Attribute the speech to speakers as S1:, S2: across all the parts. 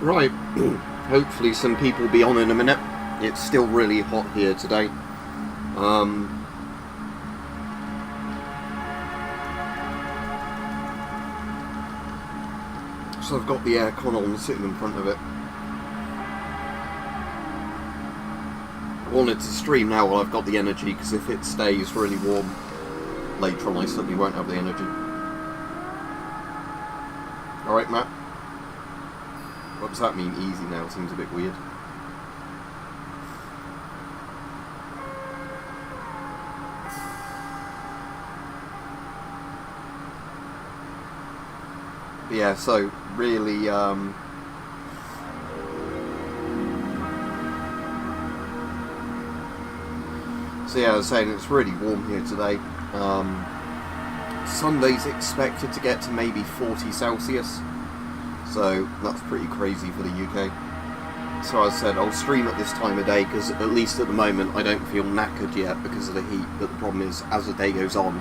S1: Right, hopefully some people will be on in a minute. It's still really hot here today. So I've got the aircon on, sitting in front of it. I wanted to stream now while I've got the energy, because if it stays really warm later on I suddenly won't have the energy. Alright, Matt? What does that mean, easy now? Seems a bit weird. But yeah, so really, so yeah, I was saying it's really warm here today. Sunday's expected to get to maybe 40 Celsius. So that's pretty crazy for the UK. So as I said, I'll stream at this time of day because at least at the moment I don't feel knackered yet because of the heat. But the problem is, as the day goes on,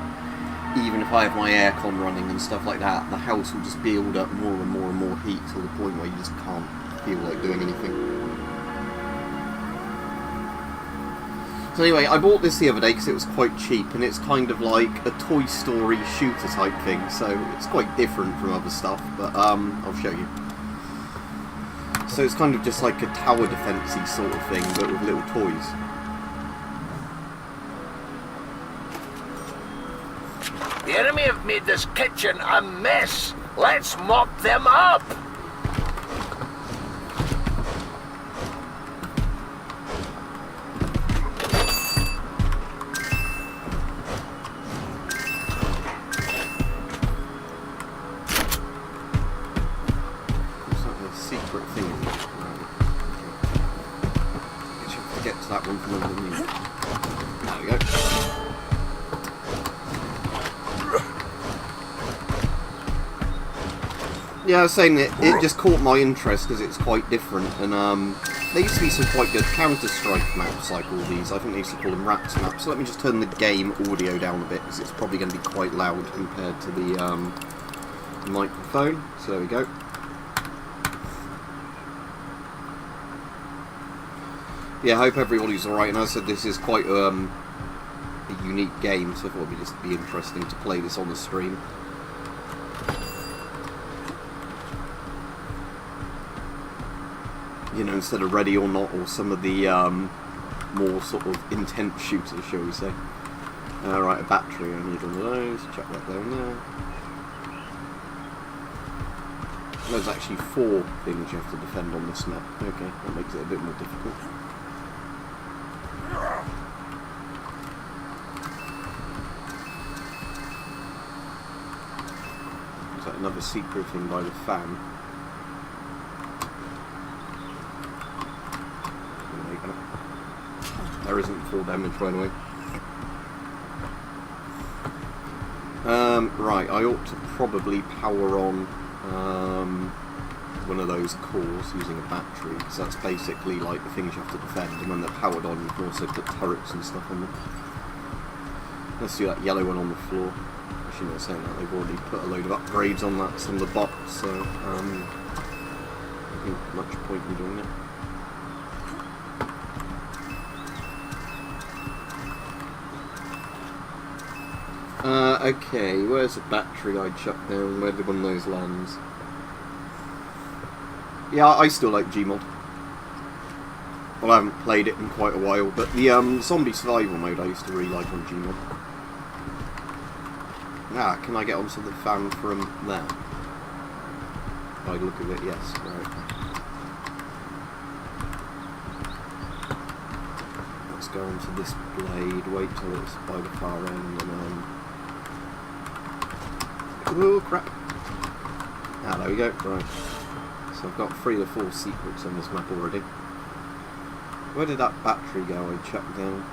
S1: even if I have my aircon running and stuff like that, the house will just build up more and more and more heat to the point where you just can't feel like doing anything. So anyway, I bought this the other day because it was quite cheap, and it's kind of like a Toy Story shooter type thing, so it's quite different from other stuff, but I'll show you. So it's kind of just like a tower defense-y sort of thing, but with little toys.
S2: The enemy have made this kitchen a mess. Let's mop them up.
S1: That one from underneath. There we go. Yeah, I was saying that it just caught my interest because it's quite different, and there used to be some quite good Counter-Strike maps like all these. I think they used to call them Rats maps. So let me just turn the game audio down a bit because it's probably going to be quite loud compared to the microphone. So there we go. Yeah, I hope everybody's alright, and as I said, this is quite a unique game, so I thought it would just be interesting to play this on the stream. You know, instead of Ready or Not, or some of the more sort of intense shooters, shall we say. Right, a battery, I need one of those, chuck that down there. There's actually 4 things you have to defend on this map. Okay, that makes it a bit more difficult. Is that another secret thing by the fan? There isn't full damage, by the way. Right, I ought to probably power on one of those cores using a battery, because that's basically like the things you have to defend, and when they're powered on you can also put turrets and stuff on them. Let's do that yellow one on the floor. Actually, not saying that, they've already put a load of upgrades on that, some of the bots, so I think much point in doing it. Okay, where's the battery I chucked down? Where did one of those land? Yeah, I still like Gmod. Well, I haven't played it in quite a while, but the zombie survival mode I used to really like on Gmod. Ah, can I get onto the fan from there? By the look of it, yes. Right. Let's go onto this blade, wait till it's by the far end, and then... Oh crap! Ah, there we go, right. So I've got 3 or 4 secrets on this map already. Where did that battery go I chucked down?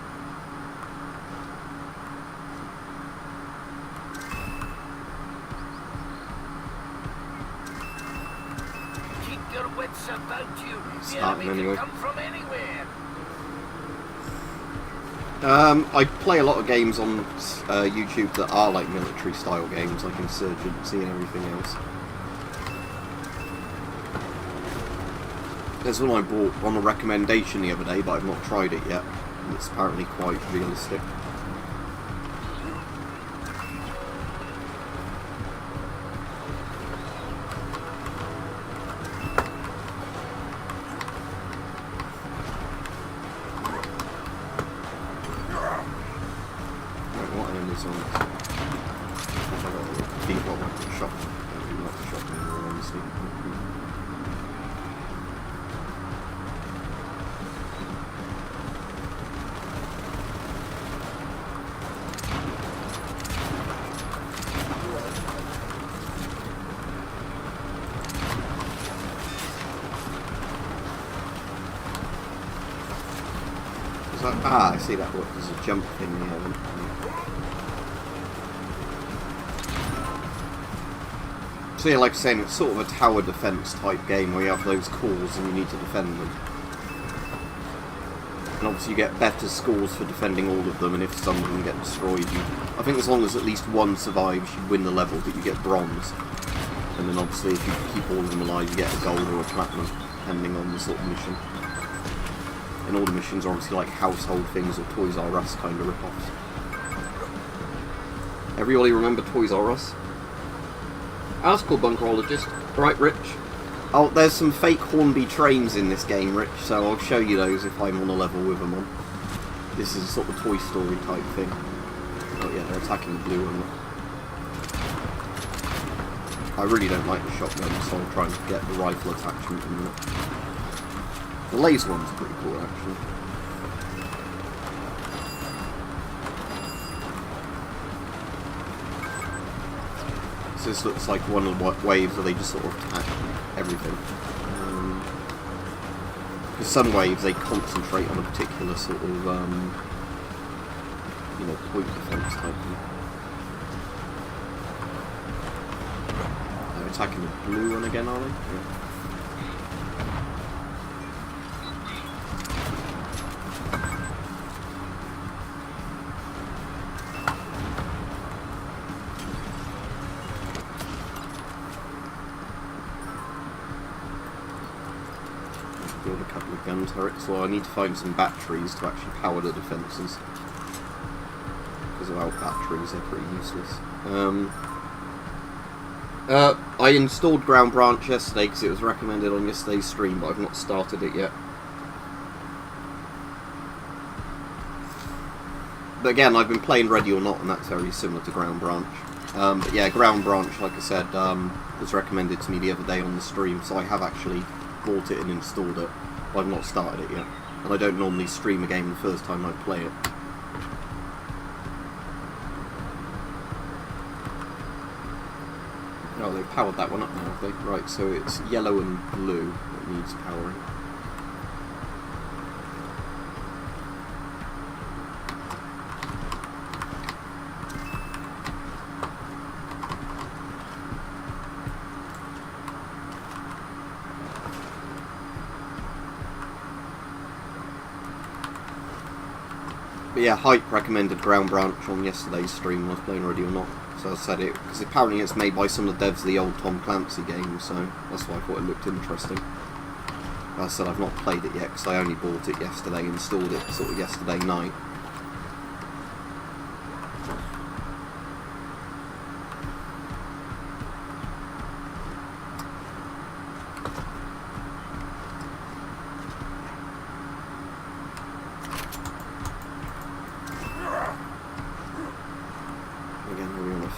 S2: Keep your wits about you.
S1: Starting anyway.
S2: Come from anywhere.
S1: I play a lot of games on YouTube that are like military style games, like Insurgency and everything else. There's one I bought on a recommendation the other day, but I've not tried it yet. And it's apparently quite realistic. Ah, I see that. What, there's a jump thing here. So yeah, like I was saying, it's sort of a tower defense type game where you have those cores and you need to defend them. And obviously you get better scores for defending all of them, and if some of them get destroyed, I think as long as at least one survives, you win the level, but you get bronze. And then obviously if you keep all of them alive, you get a gold or a platinum, depending on the sort of mission. And all the missions are obviously like household things or Toys R Us kind of rip-offs. Everybody remember Toys R Us? Oh, that's cool, Bunkerologist. Right, Rich. Oh, there's some fake Hornby trains in this game, Rich, so I'll show you those if I'm on a level with them on. This is a sort of Toy Story type thing. Oh yeah, they're attacking the blue one. I really don't like the shotgun, so I'll try and get the rifle attachment in a minute. The laser one's pretty cool, actually. So this looks like one of the waves where they just sort of attack everything. Because some waves, they concentrate on a particular sort of, you know, point defense type thing. They're attacking the blue one again, are they? Yeah. Build a couple of gun turrets, so I need to find some batteries to actually power the defences. Because without batteries they're pretty useless. I installed Ground Branch yesterday because it was recommended on yesterday's stream, but I've not started it yet. But again, I've been playing Ready or Not, and that's very similar to Ground Branch. But yeah, Ground Branch, like I said, was recommended to me the other day on the stream, so I have actually bought it and installed it, but I've not started it yet. And I don't normally stream a game the first time I play it. Oh, they've powered that one up now, have they? Right, so it's yellow and blue that needs powering. But yeah, Hype recommended Ground Branch on yesterday's stream when I was playing Ready or Not. So I said it, because apparently it's made by some of the devs of the old Tom Clancy games, so that's why I thought it looked interesting. But I said I've not played it yet, because I only bought it yesterday, installed it sort of yesterday night.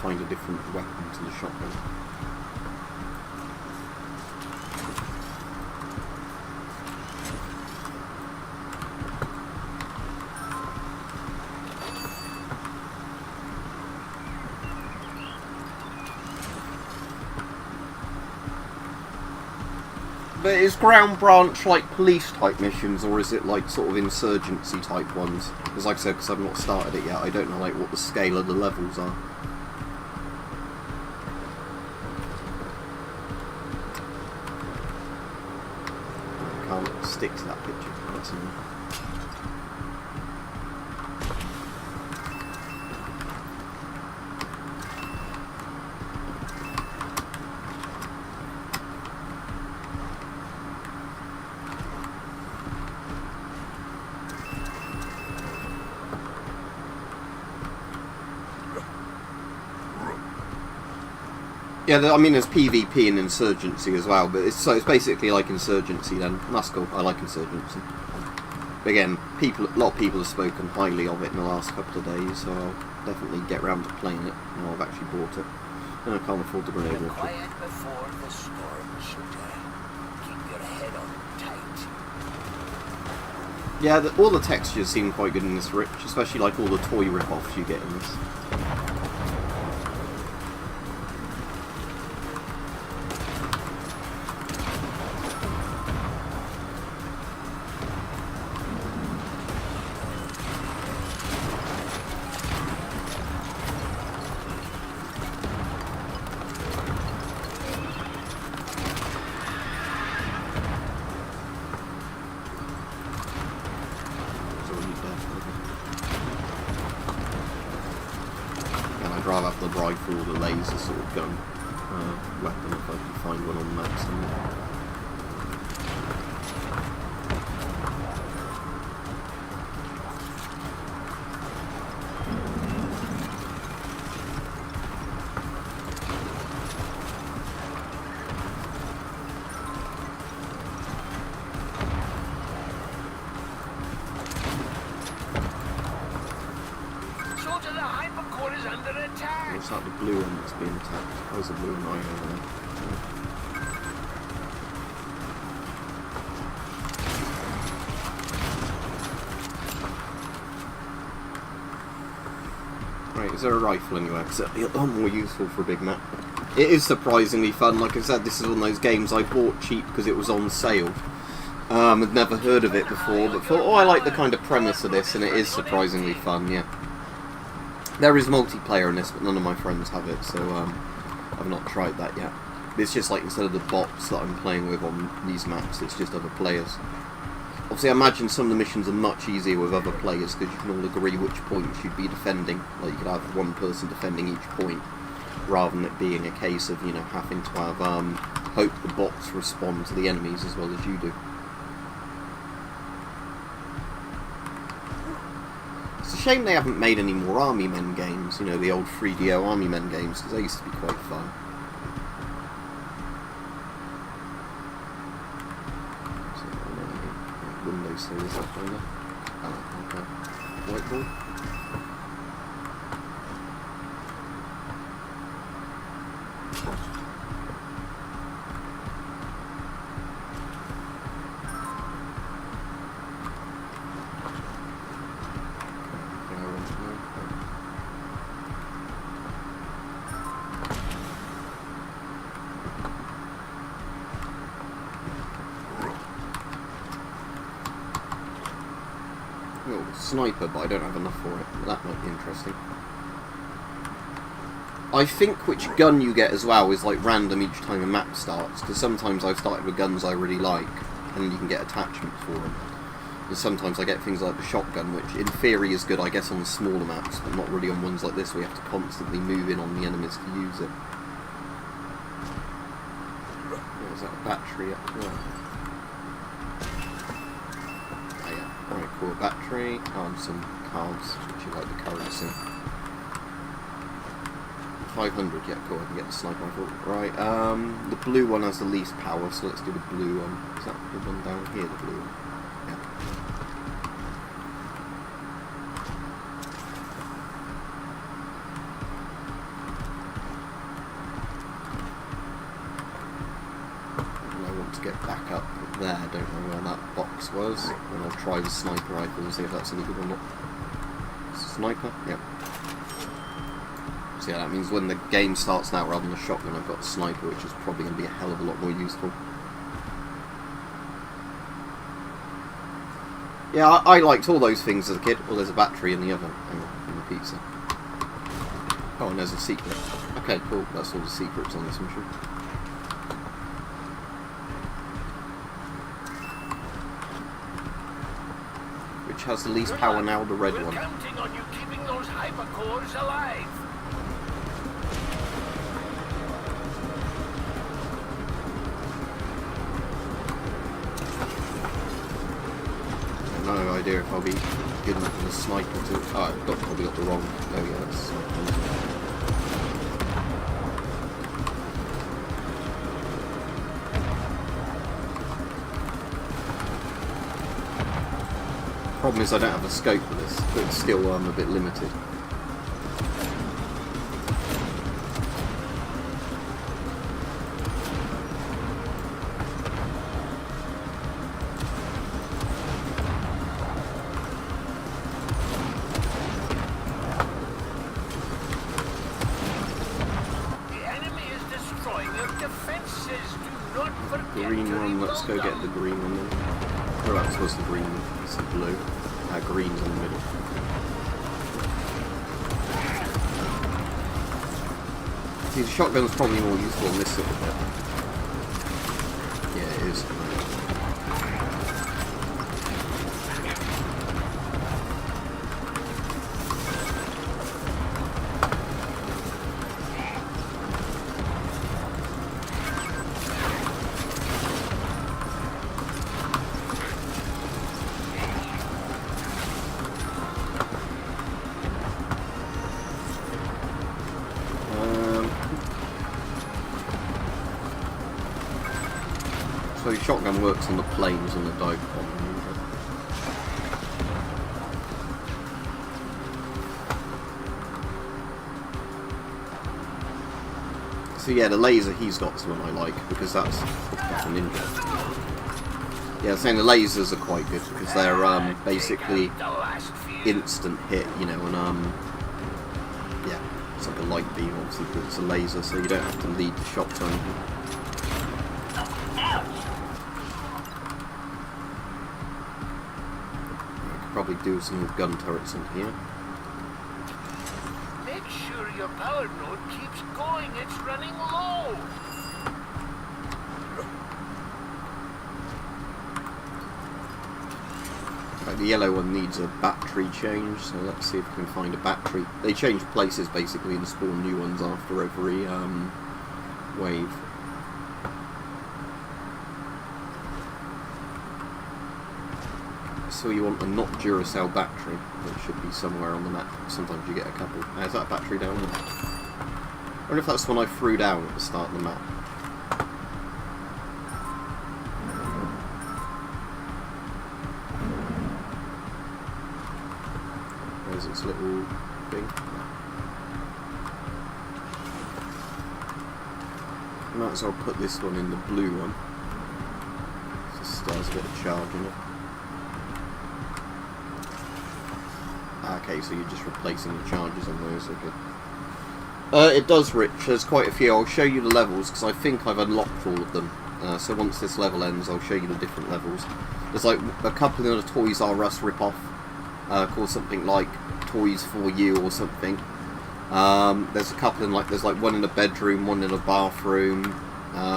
S1: Find a different weapon to the shotgun. But is Ground Branch like police type missions, or is it like sort of insurgency type ones? Because like I said, because I've not started it yet, I don't know like what the scale of the levels are. Stick to that picture. That's enough. Yeah, I mean, there's PvP and Insurgency as well, but it's basically like Insurgency then. And that's cool. I like Insurgency. But again, a lot of people have spoken highly of it in the last couple of days, so I'll definitely get round to playing it. Now I've actually bought it. And I can't afford the grenade launcher.
S2: Quiet before the storm, Shooter. Keep your head on tight.
S1: Yeah, all the textures seem quite good in this Rich, especially like all the toy rip-offs you get in this. I'd rather have the rifle or the laser sort of gun weapon if I can find one on the map somewhere. It's like the blue one that's being attacked. There's a blue one right over there. Right, is there a rifle anywhere? Because it'd be a lot more useful for a big map. It is surprisingly fun. Like I said, this is one of those games I bought cheap because it was on sale. I'd never heard of it before, but thought, oh, I like the kind of premise of this, and it is surprisingly fun, yeah. There is multiplayer in this, but none of my friends have it, so I've not tried that yet. It's just like instead of the bots that I'm playing with on these maps, it's just other players. Obviously, I imagine some of the missions are much easier with other players because you can all agree which points you'd be defending. Like you could have one person defending each point, rather than it being a case of, you know, having to have hope the bots respond to the enemies as well as you do. It's a shame they haven't made any more Army Men games, you know, the old 3DO Army Men games, because they used to be quite fun. Windows series up on there. Oh, okay. Whiteboard. Sniper, but I don't have enough for it. That might be interesting. I think which gun you get as well is like random each time a map starts, because sometimes I've started with guns I really like, and you can get attachments for them. And sometimes I get things like the shotgun, which in theory is good, I guess, on the smaller maps, but not really on ones like this where you have to constantly move in on the enemies to use it. There's that battery up there. Right, cool. Battery, and some cards, which you like the currency. 500, yeah, cool, I can get the sniper rifle. Right, the blue one has the least power, so let's do the blue one. Is that the one down here, the blue one? Yeah. I want to get back up there, I don't know where that box was, and I'll try the sniper rifle and see if that's any good or not. Sniper? Yep. So yeah, that means when the game starts now, rather than a shotgun, I've got a sniper, which is probably going to be a hell of a lot more useful. Yeah, I liked all those things as a kid. Well, there's a battery in the oven, and the pizza. Oh, and there's a secret. Okay, cool, that's all the secrets on this mission. Which has the least power now, the red one.
S2: We're counting on you keeping those hypercores alive.
S1: No idea if I'll be good enough as a sniper to... Oh, I've probably got the wrong... Oh yeah, that's sniper. Problem is I don't have a scope for this, but it's still a bit limited.
S2: Green one, let's go get the green one then.
S1: Oh, that was the green, it's the blue. Green's in the middle. See, the shotgun's probably more useful in this sort of bit. Yeah, it is. So shotgun works on the planes and the dive bomb. So yeah, the laser he's got is one I like because that's a ninja. Yeah, saying the lasers are quite good because they're basically instant hit, you know, and yeah, it's like a light beam obviously, but it's a laser, so you don't have to lead the shot to anything. Probably do some with gun turrets in here.
S2: Make sure your power node keeps going. It's running low.
S1: Right, the yellow one needs a battery change, so let's see if we can find a battery. They change places basically and spawn new ones after every wave. So you want a not Duracell battery, which should be somewhere on the map. Sometimes you get a couple. Is that a battery down there? I wonder if that's the one I threw down at the start of the map. There's its little thing. Might as well put this one in the blue one. Just has a bit of charge in it. Okay, so you're just replacing the charges on those, okay. It does, Rich, there's quite a few. I'll show you the levels, because I think I've unlocked all of them. So once this level ends, I'll show you the different levels. There's like a couple of the Toys R Us rip-off, called something like Toys For You or something. There's a couple in there's like one in a bedroom, one in a bathroom,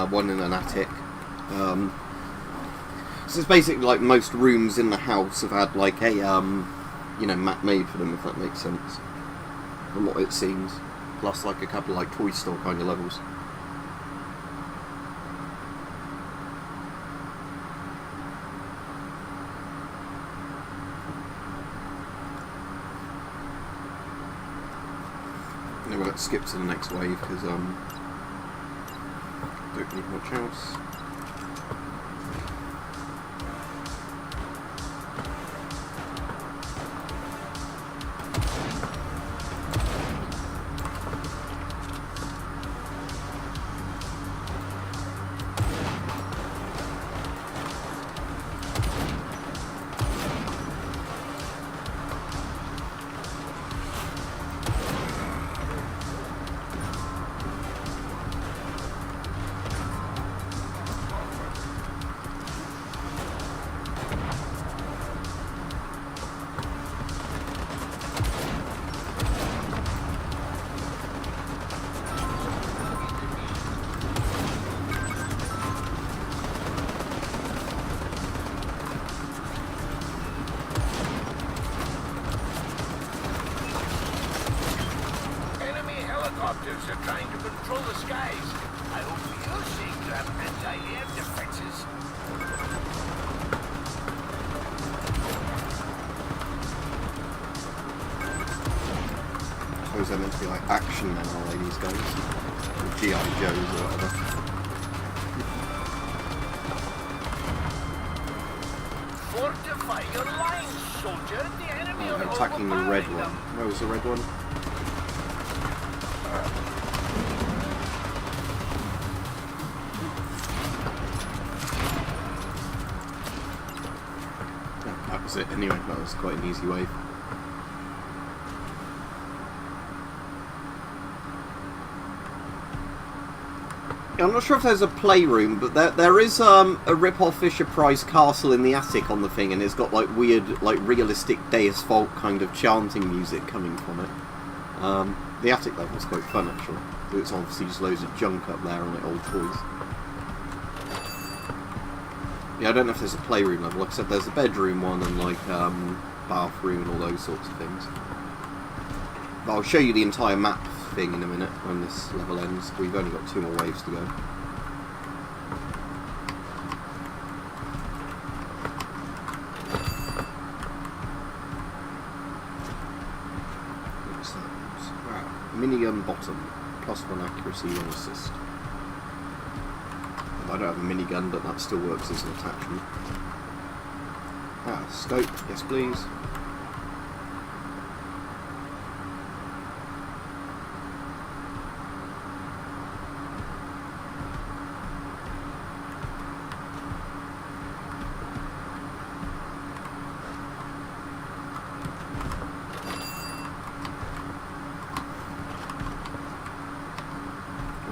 S1: one in an attic. So it's basically like most rooms in the house have had like a, you know, map made for them, if that makes sense, from what it seems. Plus like a couple of like toy store kind of levels. Anyway, let's skip to the next wave because don't need much else.
S2: Helicopters are trying to control the skies. I hope you seem to have anti-air defenses.
S1: I suppose they're meant to be like action men, are they, these guys? Or G.I. Joes or whatever.
S2: Fortify Fortify your lines, soldier. The enemy are
S1: attacking the red
S2: overpowering
S1: one.
S2: them.
S1: Where was the red one? Yeah, that was it anyway. That was quite an easy wave. I'm not sure if there's a playroom, but there is a rip-off Fisher-Price castle in the attic on the thing, and it's got like weird, like realistic Deus Vult kind of chanting music coming from it. The attic level's quite fun actually. It's obviously just loads of junk up there and like old toys. Yeah, I don't know if there's a playroom level. Like I said, there's a bedroom one and like bathroom and all those sorts of things. But I'll show you the entire map thing in a minute when this level ends. We've only got 2 more waves to go. What's that? Wow. Minigun bottom. +1 accuracy, 1 assist. I don't have a minigun, but that still works as an attachment. Scope. Yes, please.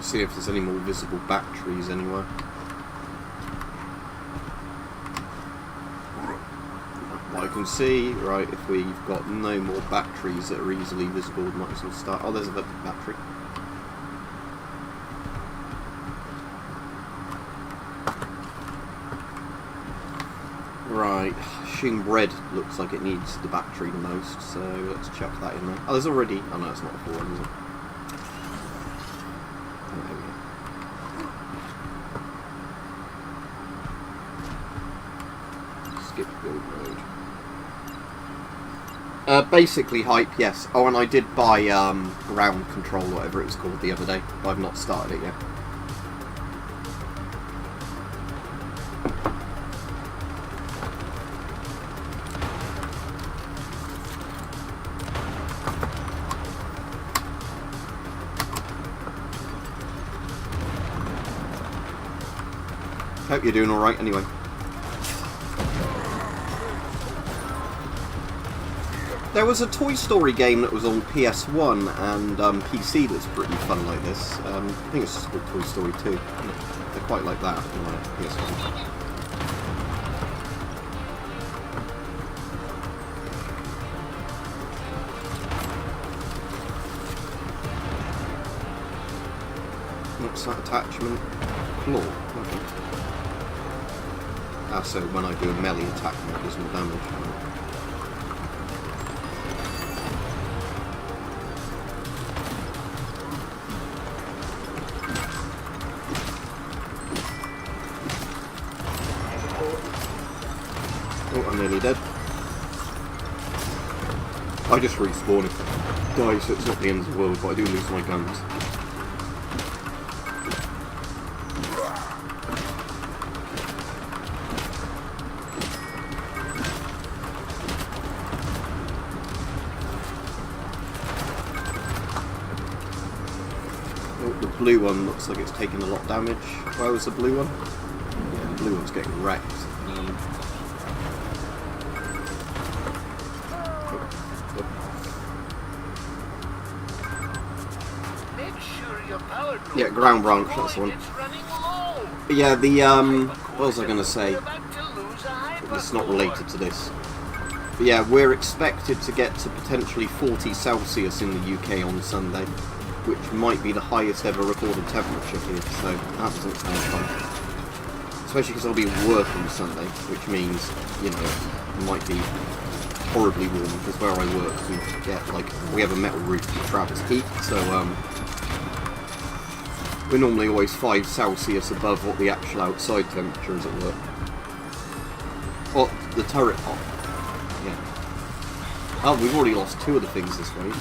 S1: See if there's any more visible batteries anywhere. What I can see, right, if we've got no more batteries that are easily visible, we might as well start. Oh, there's a battery. Right, assume red looks like it needs the battery the most, so let's chuck that in there. Oh, there's already. Oh no, it's not a full one, is it? Skip build mode. Basically hype, yes. Oh, and I did buy ground control, whatever it was called, the other day. But I've not started it yet. Hope you're doing alright anyway. There was a Toy Story game that was on PS1 and PC that's pretty fun like this. I think it's just called Toy Story 2. They're quite like that on PS1. What's that attachment? Claw. Okay. So when I do a melee attack, it does more damage. Oh, I'm nearly dead. I just respawn if I die, so it's not the end of the world, but I do lose my guns. The blue one looks like it's taking a lot of damage. Where was the blue one? Yeah, the blue one's getting wrecked.
S2: Make sure your power group
S1: Yeah, ground branch, that's the one.
S2: it's running low.
S1: But yeah, the what was I going to say?
S2: We're about to lose a
S1: It's not
S2: hypercore.
S1: related to this. But yeah, we're expected to get to potentially 40 Celsius in the UK on Sunday, which might be the highest ever recorded temperature here, so that doesn't sound fun. Especially because I'll be at work on Sunday, which means, you know, it might be horribly warm, because where I work we have a metal roof that travels heat, so we're normally always 5 Celsius above what the actual outside temperature is at work. Oh, the turret pop. Yeah. Oh, we've already lost 2 of the things this way.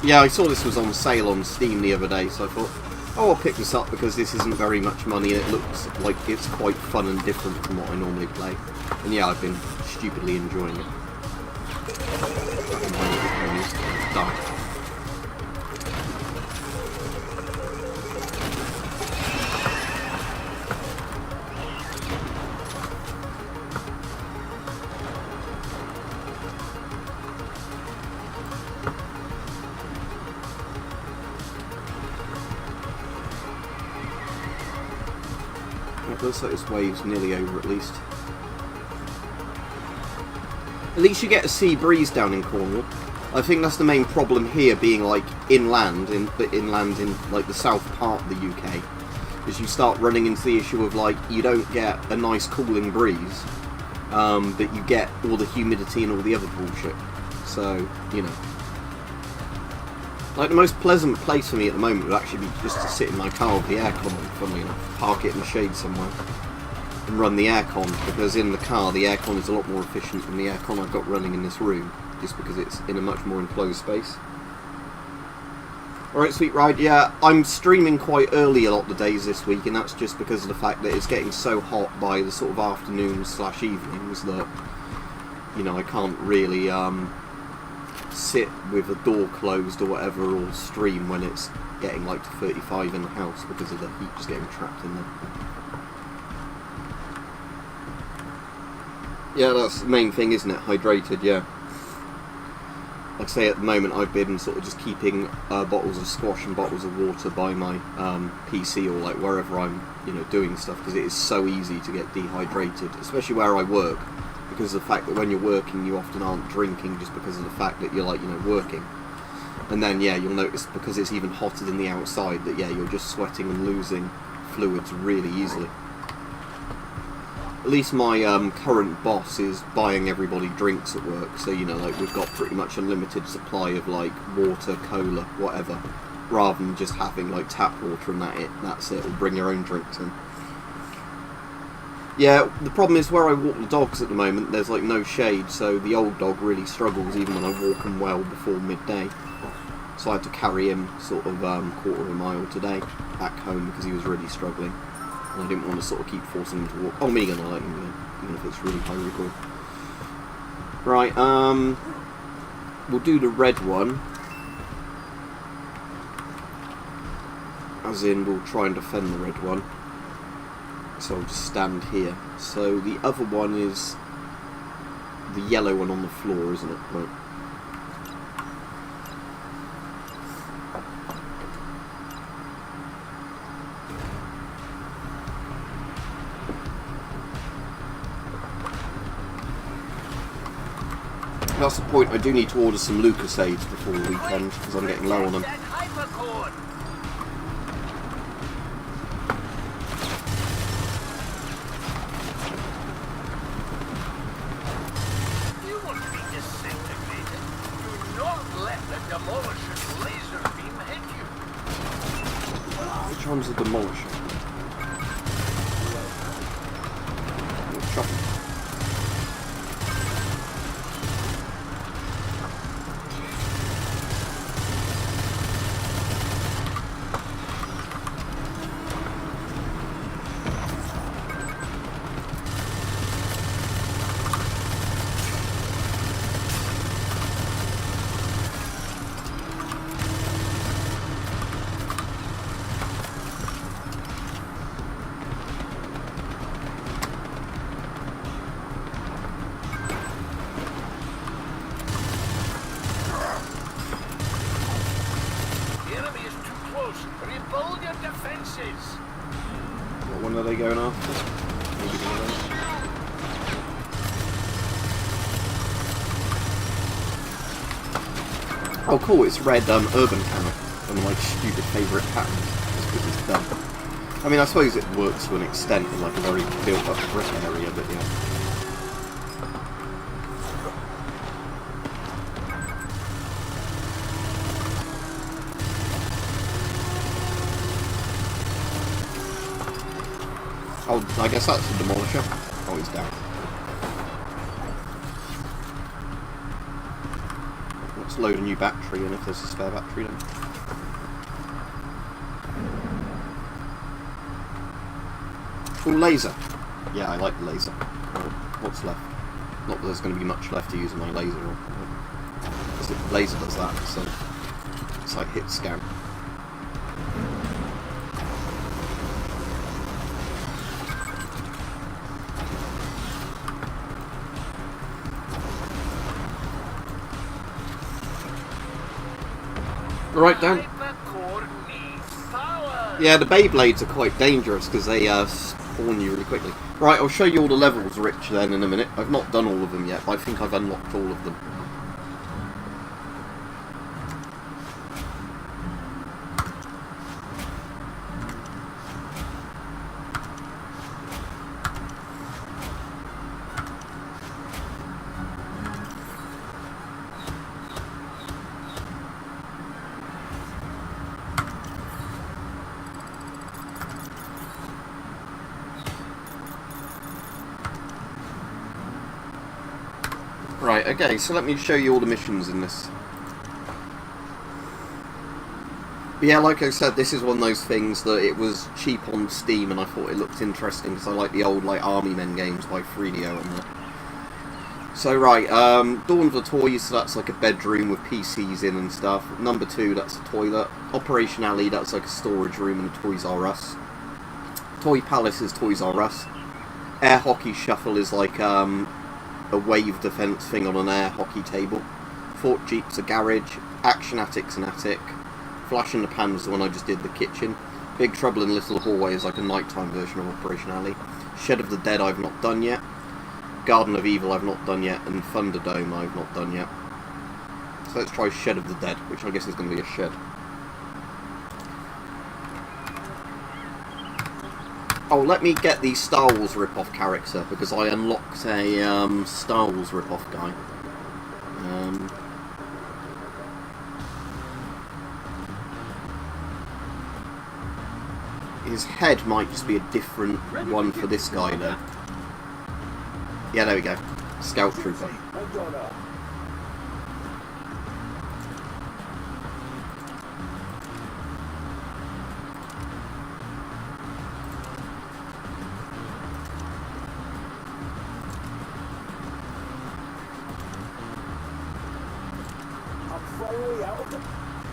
S1: Yeah, I saw this was on sale on Steam the other day, so I thought, oh, I'll pick this up because this isn't very much money and it looks like it's quite fun and different from what I normally play. And yeah, I've been stupidly enjoying it. Die. It looks like this wave's nearly over at least. At least you get a sea breeze down in Cornwall. I think that's the main problem here, being like inland in like the south part of the UK, is you start running into the issue of like you don't get a nice cooling breeze, but you get all the humidity and all the other bullshit. So, you know. Like, the most pleasant place for me at the moment would actually be just to sit in my car with the aircon on, funnily enough. Park it in the shade somewhere and run the aircon, because in the car the aircon is a lot more efficient than the aircon I've got running in this room, just because it's in a much more enclosed space. Alright, sweet ride. Yeah, I'm streaming quite early a lot of the days this week, and that's just because of the fact that it's getting so hot by the sort of afternoons / evenings that, you know, I can't really sit with a door closed or whatever, or stream when it's getting like to 35 in the house because of the heat just getting trapped in there. Yeah, that's the main thing, isn't it? Hydrated, yeah. Like I say, at the moment I've been sort of just keeping bottles of squash and bottles of water by my PC or like wherever I'm, you know, doing stuff, because it is so easy to get dehydrated, especially where I work, because of the fact that when you're working you often aren't drinking just because of the fact that you're, like, you know, working. And then, yeah, you'll notice because it's even hotter than the outside that, yeah, you're just sweating and losing fluids really easily. At least my current boss is buying everybody drinks at work, so, you know, like, we've got pretty much unlimited supply of, like, water, cola, whatever, rather than just having, like, tap water and that's it, or bring your own drinks in. Yeah, the problem is where I walk the dogs at the moment, there's like no shade, so the old dog really struggles even when I walk him well before midday. So I had to carry him sort of quarter of a mile today back home because he was really struggling. And I didn't want to sort of keep forcing him to walk. Oh, me gonna let him go, even if it's really high recall. Right, we'll do the red one. As in, we'll try and defend the red one. So I'll just stand here. So the other one is the yellow one on the floor, isn't it? Right. That's the point. I do need to order some Lucasades before the weekend because I'm getting low on them. Which one's the demolisher? Chopper. What one are they going after? Oh cool, it's red urban cannon. One of my stupid favourite patterns, just because it's done. I mean, I suppose it works to an extent in like a very built up brick area, but yeah. Oh, I guess that's the demolisher. Oh, he's down. Let's load a new battery, and if there's a spare battery then. Ooh, laser. Yeah, I like the laser. What's left? Not that there's going to be much left to use my laser. Because the laser does that, so it's like hit scan. Right down. Yeah, the Beyblades are quite dangerous because they spawn you really quickly. Right, I'll show you all the levels, Rich, then in a minute. I've not done all of them yet, but I think I've unlocked all of them. Right, okay, so let me show you all the missions in this. But yeah, like I said, this is one of those things that it was cheap on Steam and I thought it looked interesting because I like the old like Army Men games by 3DO and that. So right, Dawn of the Toys, so that's like a bedroom with PCs in and stuff. Number 2, that's a toilet. Operation Alley, that's like a storage room and a Toys R Us. Toy Palace is Toys R Us. Air Hockey Shuffle is like a wave defense thing on an air hockey table. Fort Jeep's a garage. Action Attic's an attic. Flash in the Pan's the one I just did, the kitchen. Big Trouble in Little Hallway is like a nighttime version of Operation Alley. Shed of the Dead I've not done yet. Garden of Evil I've not done yet. And Thunderdome I've not done yet. So let's try Shed of the Dead, which I guess is going to be a shed. Oh, let me get the Star Wars rip-off character, because I unlocked a Star Wars rip-off guy. His head might just be a different one for this guy, though. Yeah, there we go. Scout Trooper.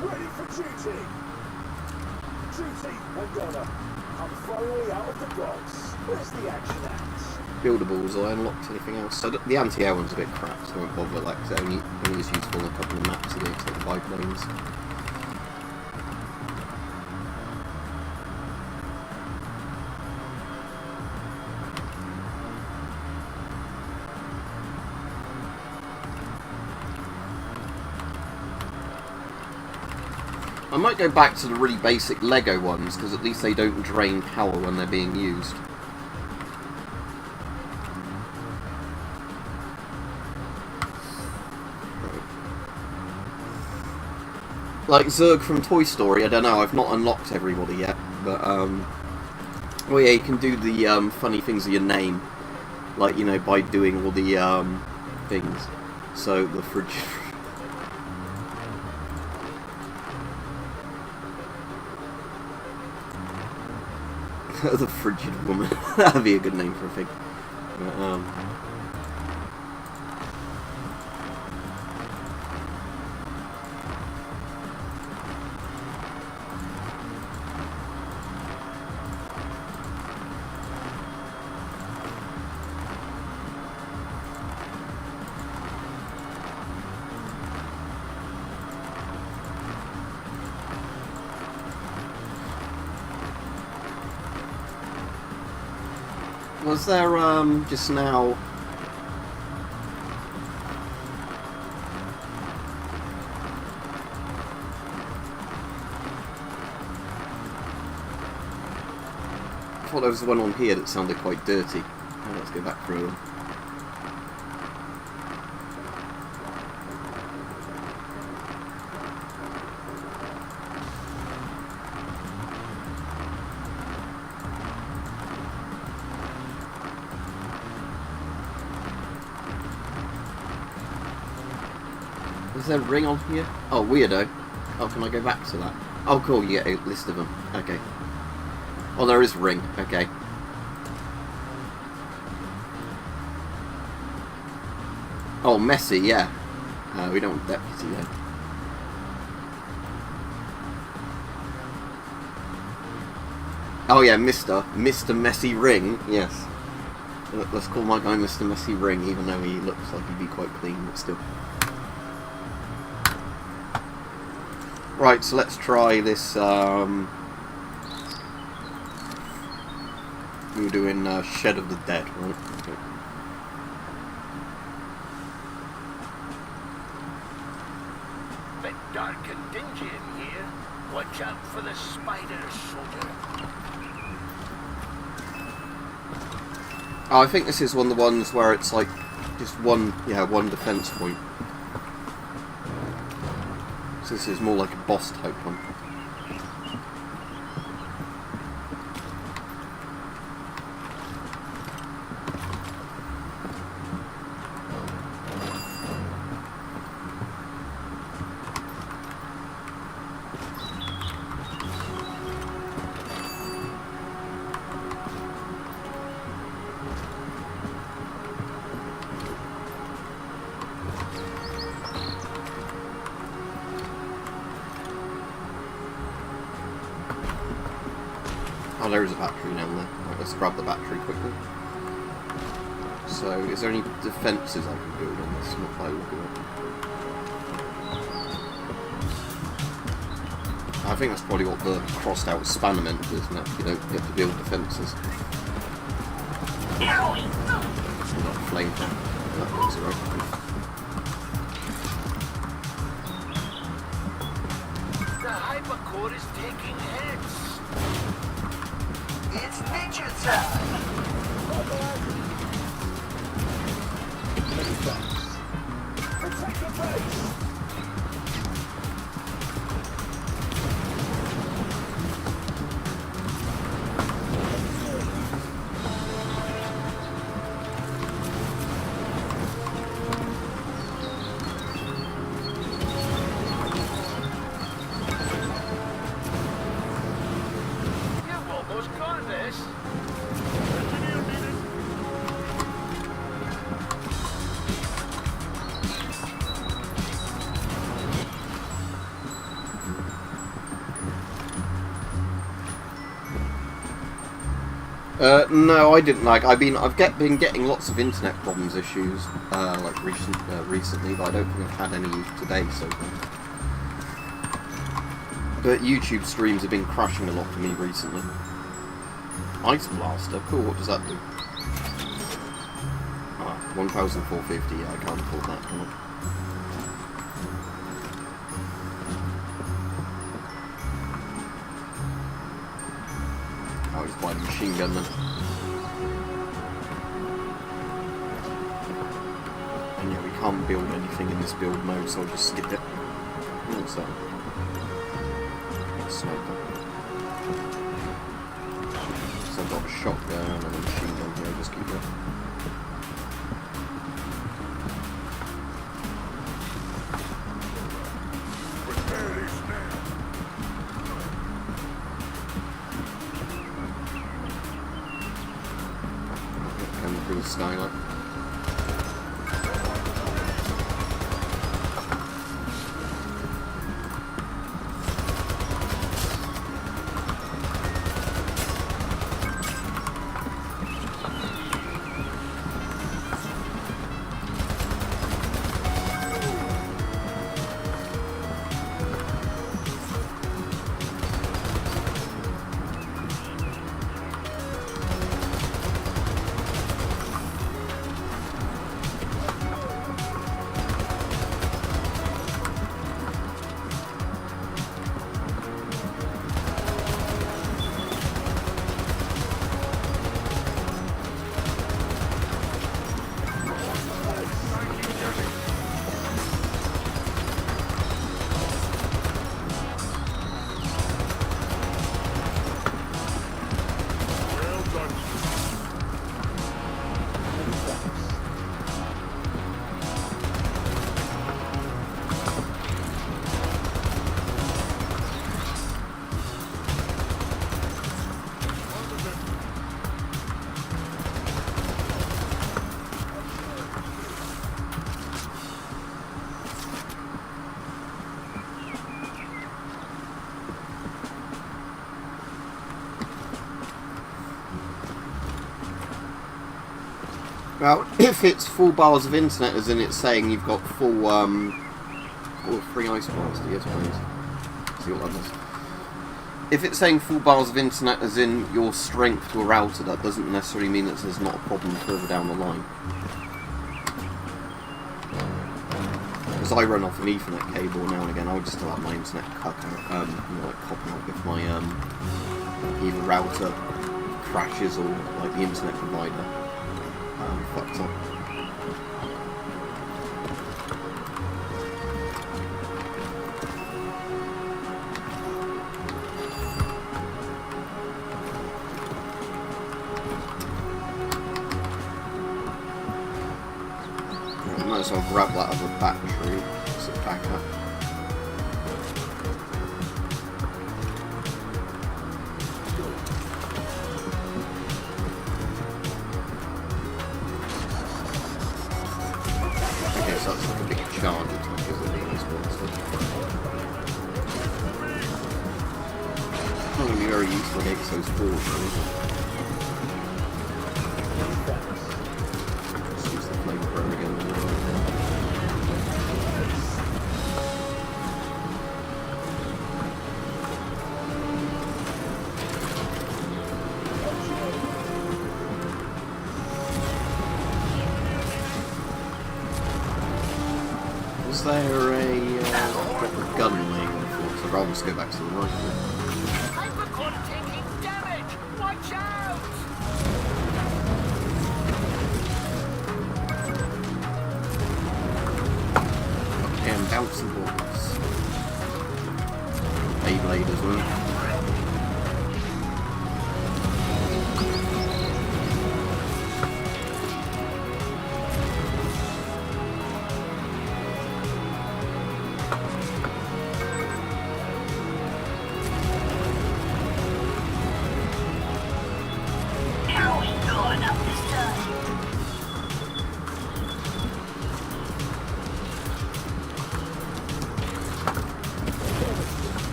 S3: Ready for duty! Duty and gunner. I'm finally out of the box. Where's the action at?
S1: Buildables, I unlocked anything else? So the anti-air one's a bit crap, so I won't bother with that, because it only is useful in a couple of maps against like 5 lanes. I might go back to the really basic Lego ones, because at least they don't drain power when they're being used. Like Zurg from Toy Story, I don't know, I've not unlocked everybody yet, but, oh yeah, you can do the, funny things with your name, like, you know, by doing all the, things. So, the fridge... the Frigid Woman. That'd be a good name for a thing. Was there, just now... I thought there was one on here that sounded quite dirty. Oh, let's go back through them. Is there a ring on here? Oh, weirdo. Oh, can I go back to that? Oh, cool, you get a list of them. Okay. Oh, there is a ring. Okay. Oh, messy, yeah. We don't want deputy then. Oh yeah, Mr. Messy Ring, yes. Let's call my guy Mr. Messy Ring, even though he looks like he'd be quite clean, but still. Right, so let's try this, we were doing Shed of the Dead, right? Okay.
S2: Bit dark and dingy in here. Watch out for the spiders, soldier.
S1: Oh, I think this is one of the ones where it's like just one defense point. So this is more like a boss type one. Oh, there is a battery down there. Right, let's grab the battery quickly. So, is there any defences I can build on this? Not by looking at. I think that's probably what the crossed out spanner meant, isn't it? You don't get to build defences. Not a flame. That looks alright.
S2: The hypercore is taking hits. It's nature time.
S3: Protect the base.
S2: You've almost got this.
S1: No, I didn't like. I've been getting lots of internet problems issues, like recently, but I don't think I've had any today so far. But YouTube streams have been crashing a lot for me recently. Ice Blaster, cool. What does that do? 1,450. Yeah, I can't afford that, can I? By the machine gun then. And yeah, we can't build anything in this build mode, so I'll just skip it. What's that? Sniper. So I've got a shotgun and a machine gun here, I'll just keep it. Through the skylight. Well, if it's full bars of internet, as in it's saying you've got full, free ice blast, yes please. See what that does. If it's saying full bars of internet as in your strength to a router, that doesn't necessarily mean that there's not a problem further down the line. Because I run off an Ethernet cable now and again, I'll just still have my internet cut out, like popping out if my either router crashes or like the internet provider fucks up. Might as well grab that other battery as a backup. Okay, so that's like a big charger tank, isn't it? It's not going to be very useful against those balls, though, is it? Just use the flamethrower again. Is there a gun laying on the floor? So I'd rather just go back to the rifle.
S2: Hypercharged taking damage! Watch out!
S1: Okay, I'm bouncing balls. Beyblade as well.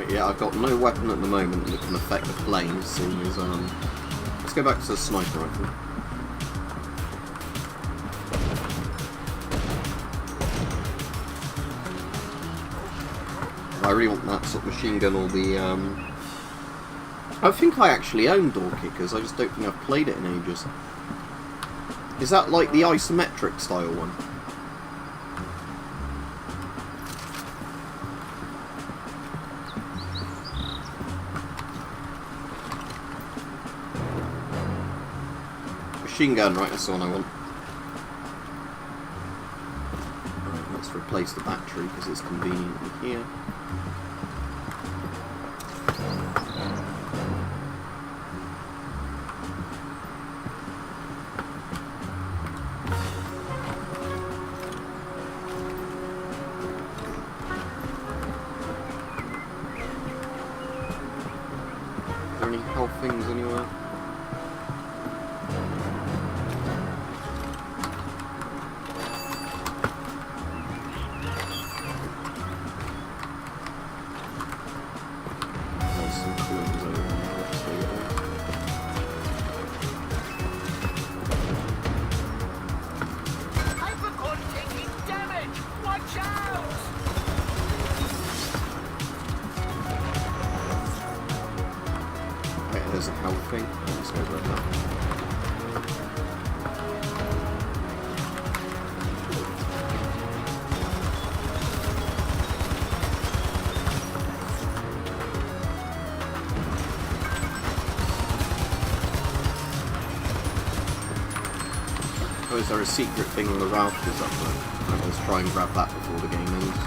S1: Yeah, I've got no weapon at the moment that can affect the plane, seeing as, let's go back to the sniper rifle. I really want that sort of machine gun or the, I think I actually own door kickers, I just don't think I've played it in ages. Is that like the isometric style one? Machine gun, right, that's the one I want. Right, let's replace the battery because it's conveniently here. Are there any health things anywhere? There's a health thing. Let's go grab that. Oh, is there a secret thing on the rafters up there? Let's try and grab that before the game ends.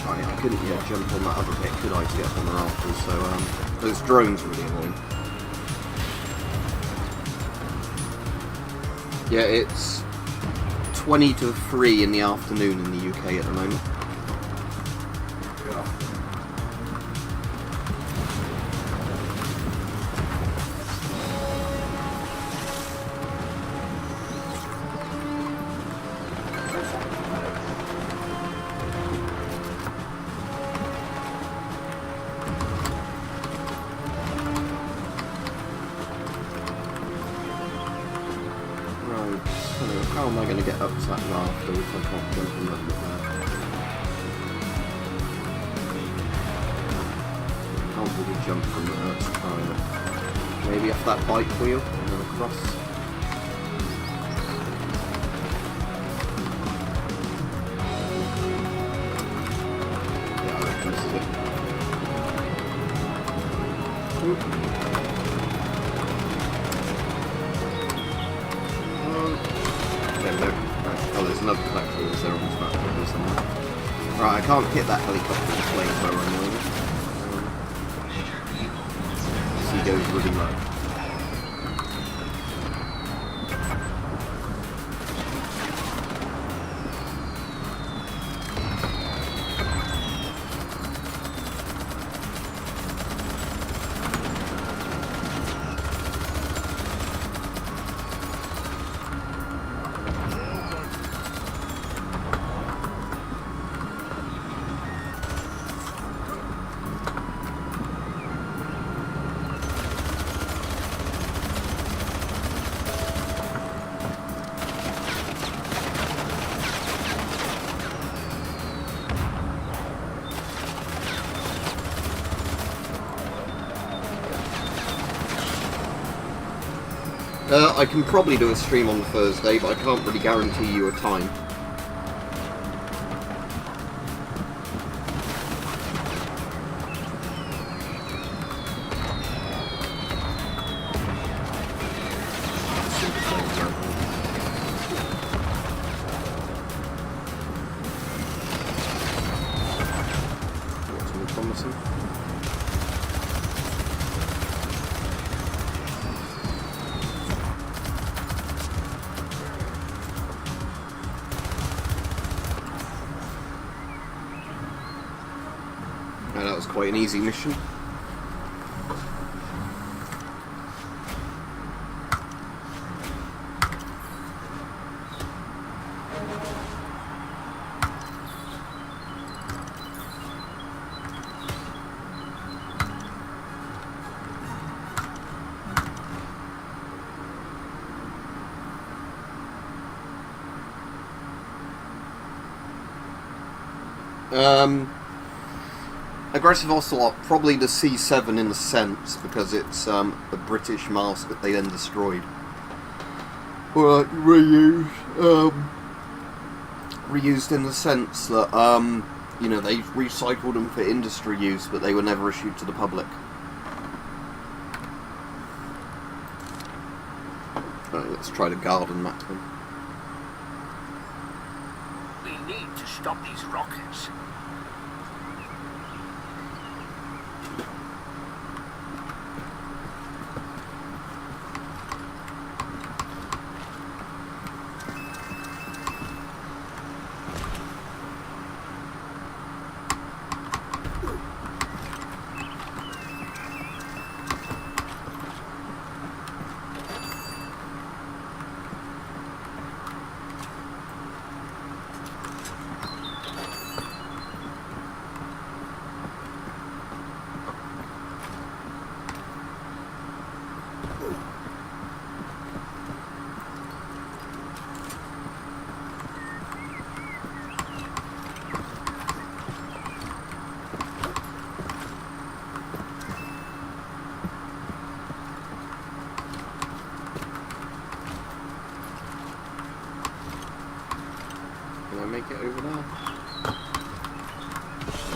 S1: I couldn't jump on that other bit, could I, to get up on the rafters, so those drones are really annoying. Yeah, it's 20 to 3 in the afternoon in the UK at the moment. How am I going to get up to that rafter if I can't jump and look at that? Can't really jump from that either. Maybe off that bike wheel and then across. Yeah, I reckon this is it. Oop. There we go. Right. Oh, there's another collector. Is there on this map? Somewhere. Right, I can't hit that helicopter with flamethrower anymore. He goes really low. I can probably do a stream on Thursday, but I can't really guarantee you a time. What's more promising? That was quite an easy mission. Aggressive Ocelot, probably the C7 in a sense, because it's a British mask that they then destroyed. Well, reused in the sense that, you know, they recycled them for industry use, but they were never issued to the public. Right, let's try to garden map them.
S2: We need to stop these rockets.
S1: Can I make it over there?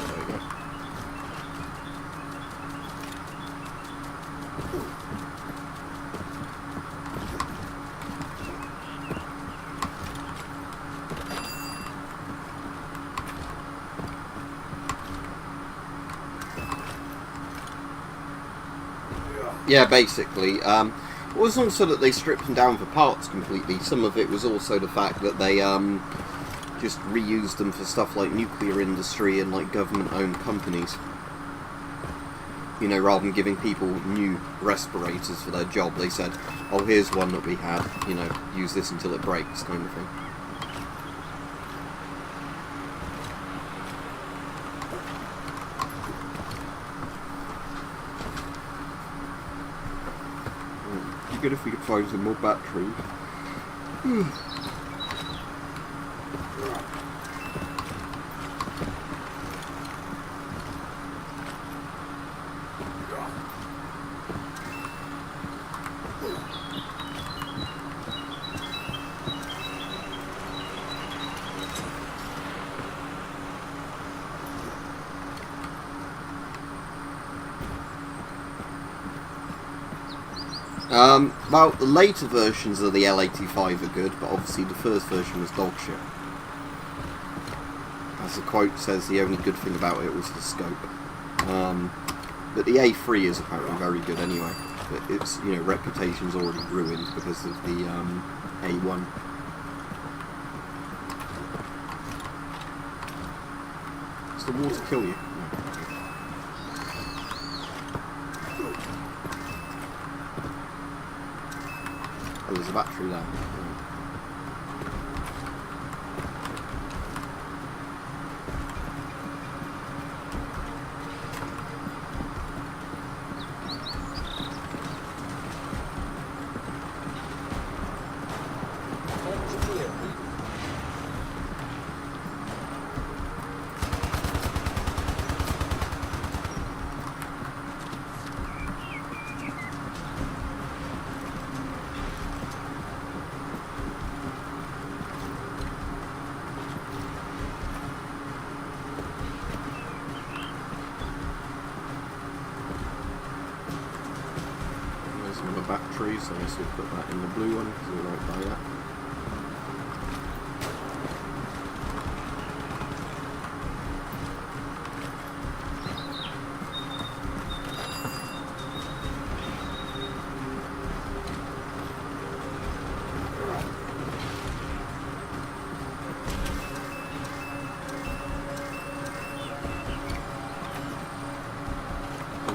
S1: There we go. Yeah, basically. It was also that they stripped them down for parts completely. Some of it was also the fact that they just reused them for stuff like nuclear industry and like government-owned companies. You know, rather than giving people new respirators for their job, they said, oh, here's one that we had, you know, use this until it breaks, kind of thing. It'd be good if we could find some more batteries. Well, the later versions of the L85 are good, but obviously the first version was dog shit. As the quote says, the only good thing about it was the scope. But the A3 is apparently very good anyway. But its, you know, reputation's already ruined because of the A1. Does the water kill you? No. Oh, there's a battery there. Battery, so I guess we'll put that in the blue one because we're right by that.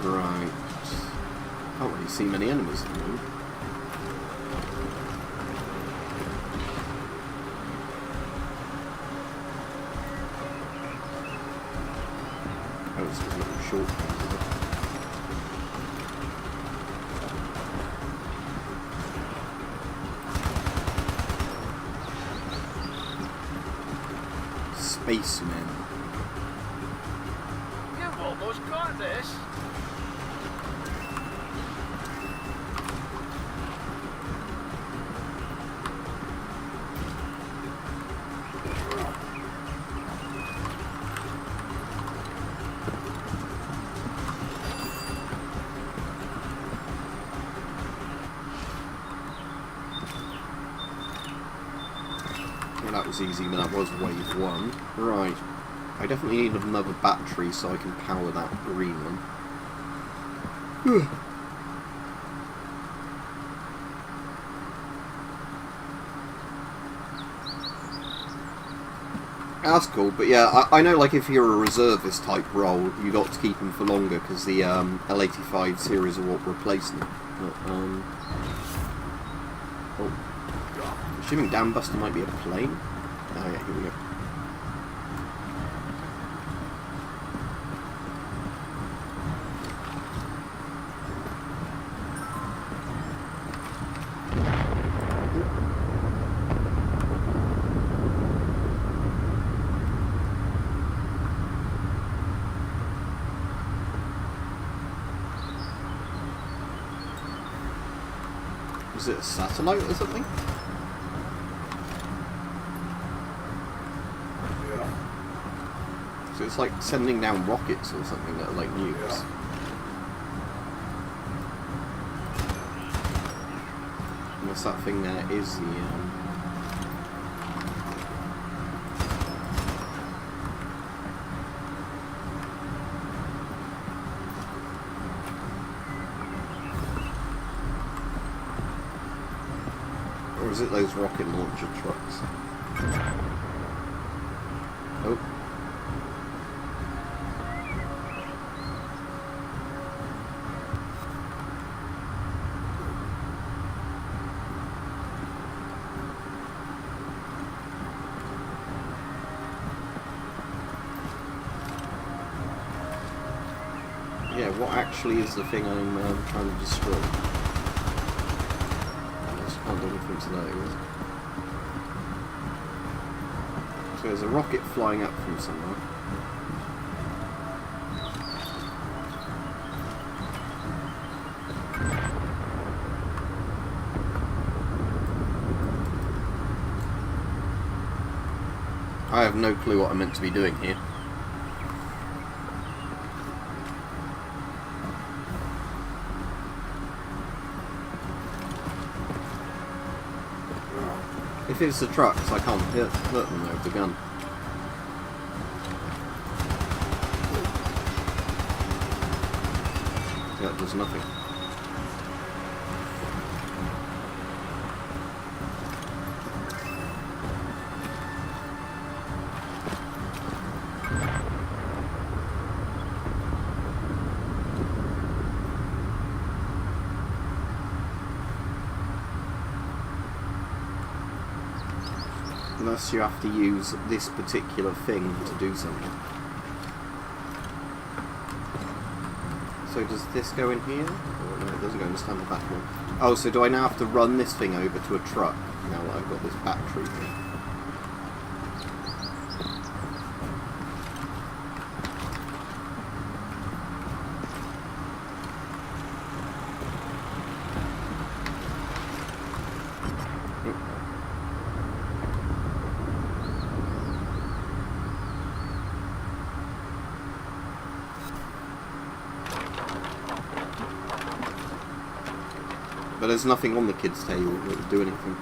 S1: Right. Can't really see many enemies at the moment. Oh, it's a little short thing, is it? Spacemen.
S2: You've almost got this.
S1: That was easy, but that was wave 1. Right. I definitely need another battery so I can power that green one. That's cool, but yeah, I know, like, if you're a reservist type role, you got to keep them for longer because the L85 series are what replaced them. But, oh. Assuming Dambuster might be a plane. Oh yeah, here we go. Is it a satellite or something? So it's like sending down rockets or something that are like nukes. Unless that thing there is the or is it those rocket launcher trucks? Oh. Yeah, what actually is the thing I'm trying to destroy? I just can't do anything today, is it? So there's a rocket flying up from somewhere. I have no clue what I'm meant to be doing here. If it's the trucks, I can't hurt them with the gun. Yeah, it does nothing. Unless you have to use this particular thing to do something. So does this go in here? Oh, no, it doesn't go in the standard battery. Oh, so do I now have to run this thing over to a truck now that I've got this battery thing? But there's nothing on the kid's table that would do anything.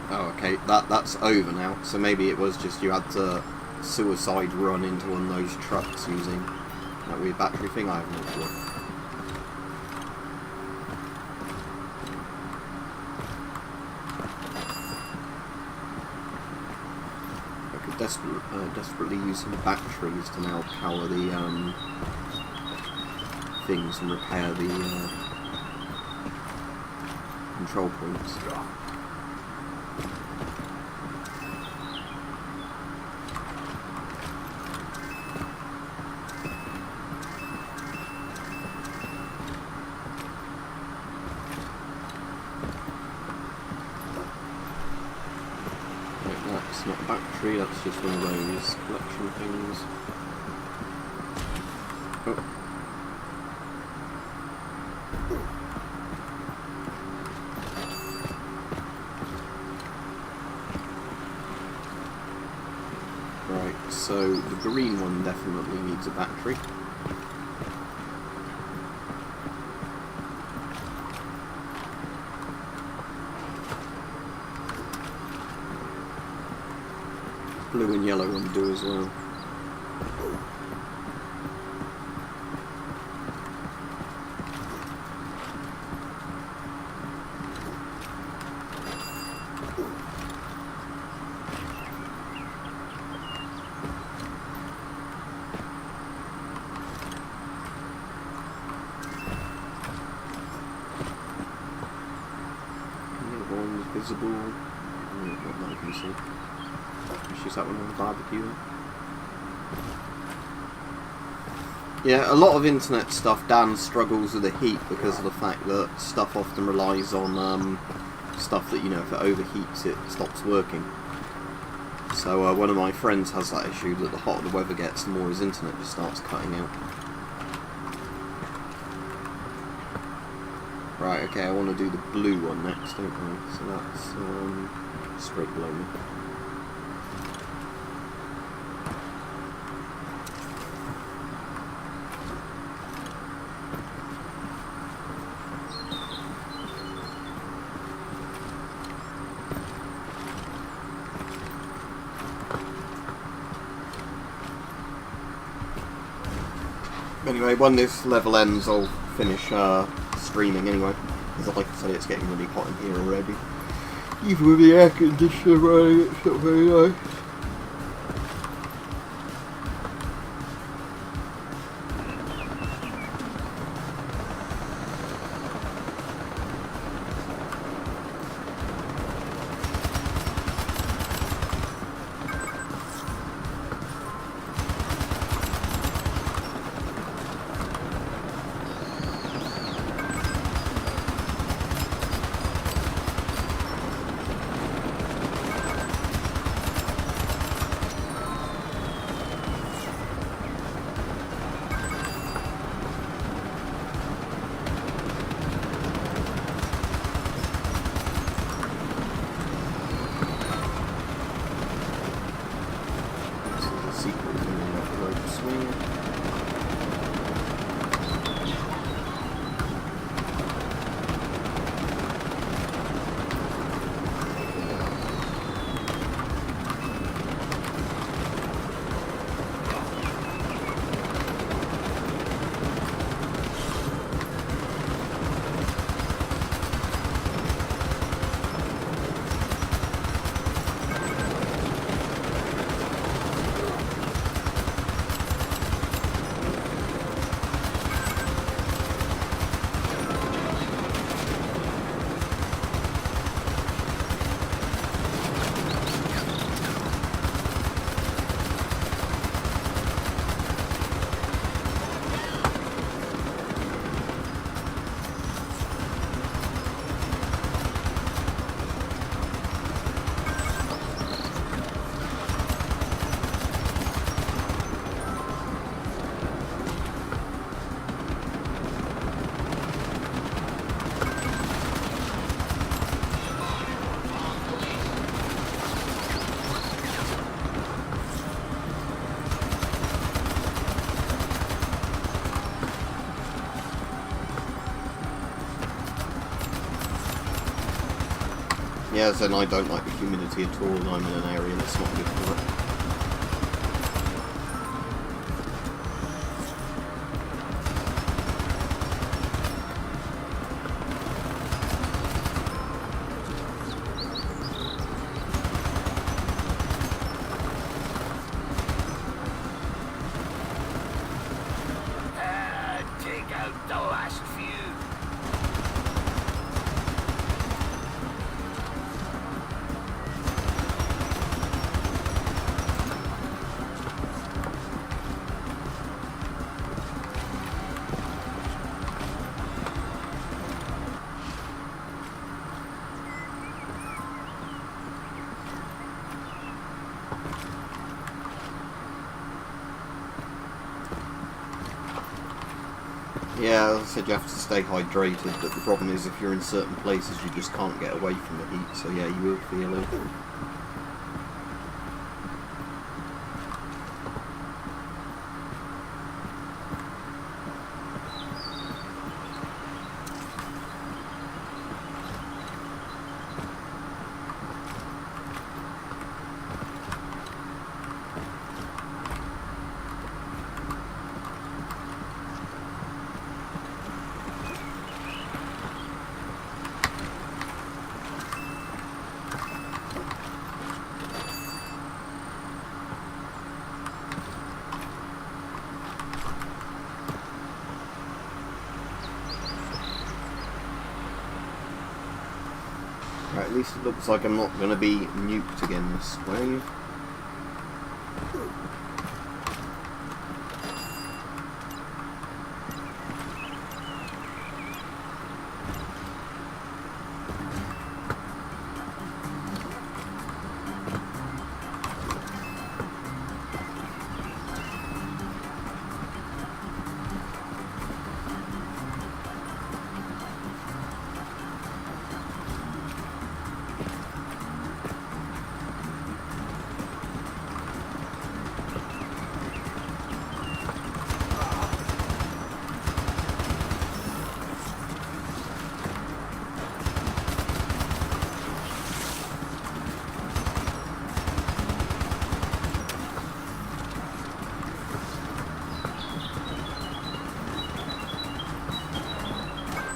S1: Oh, okay, that's over now. So maybe it was just you had to suicide run into one of those trucks using that weird battery thing. I have no clue. Desperately use some batteries to now power the things and repair the control points. That's not a battery, that's just one of those collection things. Oh. Right, so the green one definitely needs a battery. Blue and yellow one do as well. The other one's visible. Not that I can see. She's that one on the barbecue. Yeah, a lot of internet stuff, Dan struggles with the heat because of the fact that stuff often relies on stuff that, you know, if it overheats it stops working. So one of my friends has that issue, that the hotter the weather gets, the more his internet just starts cutting out. Right, okay, I want to do the blue one next, don't I? So that's straight below me. Anyway, when this level ends, I'll finish streaming anyway, because like I said, it's getting really hot in here already. Even with the air conditioner running, it's not very nice. Yeah, then I don't like the humidity at all, and I'm in an area that's not good for it.
S2: Take out the last few.
S1: Yeah, as I said, you have to stay hydrated, but the problem is if you're in certain places you just can't get away from the heat, so yeah, you will feel it. Right, at least it looks like I'm not going to be nuked again this way.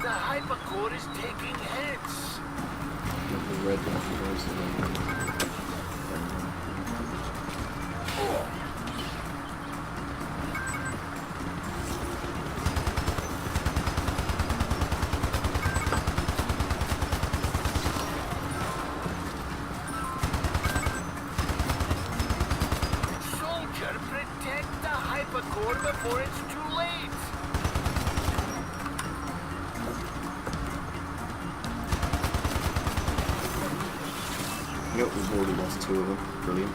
S2: The hypercore is taking hits.
S1: The red one.
S2: Soldier, protect the hypercore before it's too late.
S1: Yep, we've already lost 2 of them. Brilliant.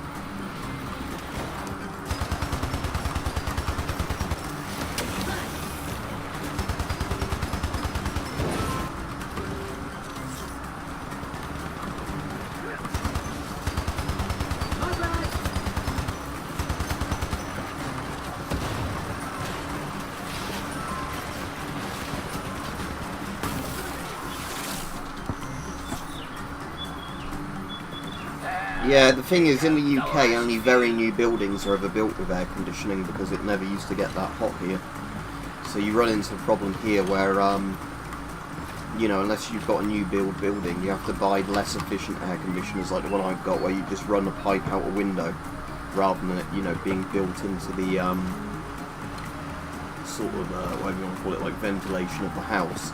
S1: Yeah, the thing is, in the UK, only very new buildings are ever built with air conditioning because it never used to get that hot here. So you run into a problem here where, you know, unless you've got a new building, you have to buy less efficient air conditioners like the one I've got, where you just run a pipe out a window, rather than it, you know, being built into the sort of whatever you want to call it, like ventilation of the house.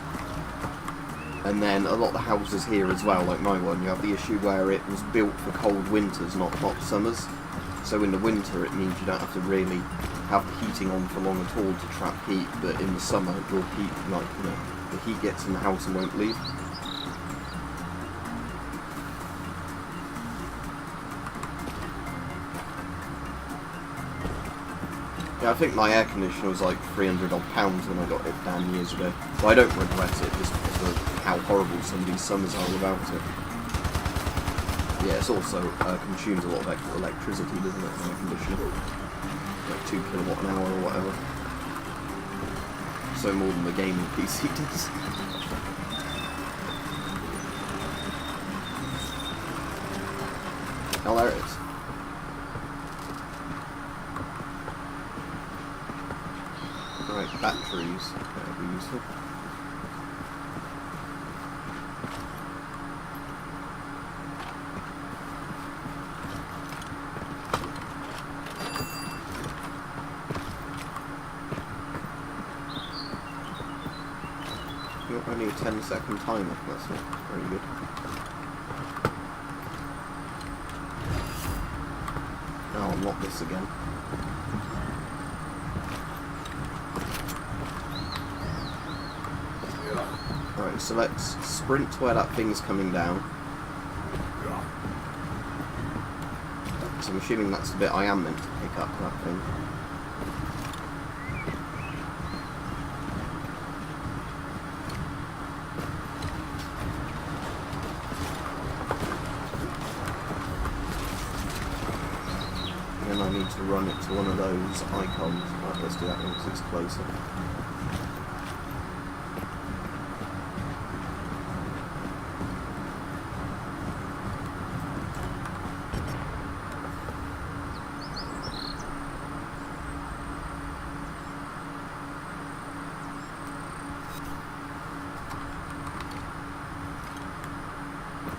S1: And then a lot of the houses here as well, like my one, you have the issue where it was built for cold winters, not hot summers. So in the winter it means you don't have to really have the heating on for long at all to trap heat, but in the summer your heat, like, you know, the heat gets in the house and won't leave. Yeah, I think my air conditioner was like £300 odd when I got it down years ago. But I don't regret it just because of how horrible some of these summers are without it. Yeah, it's also consumes a lot of extra electricity, doesn't it, an air conditioner? Like 2 kilowatt an hour or whatever. So more than the gaming PC does. Oh, there it is. Right, batteries. That'll be useful. Only a 10-second timer, that's not very good. I'll unlock this again. Alright, so let's sprint to where that thing's coming down. So I'm assuming that's the bit I am meant to pick up, that thing. Then I need to run it to one of those icons. Right, let's do that one because it's closer.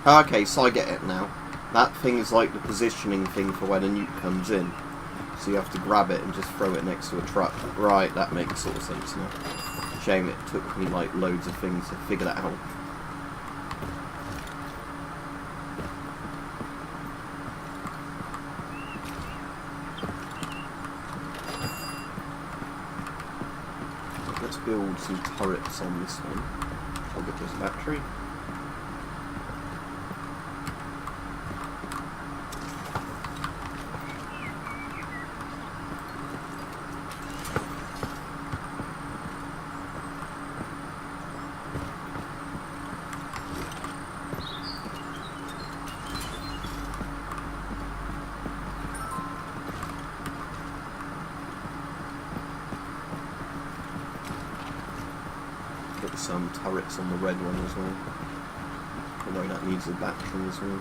S1: Okay, so I get it now. That thing is like the positioning thing for when a nuke comes in. So you have to grab it and just throw it next to a truck. Right, that makes sort of sense now. Shame it took me like loads of things to figure that out. Let's build some turrets on this one. I'll get this battery. Put some turrets on the red one as well. Although that needs a battery as well.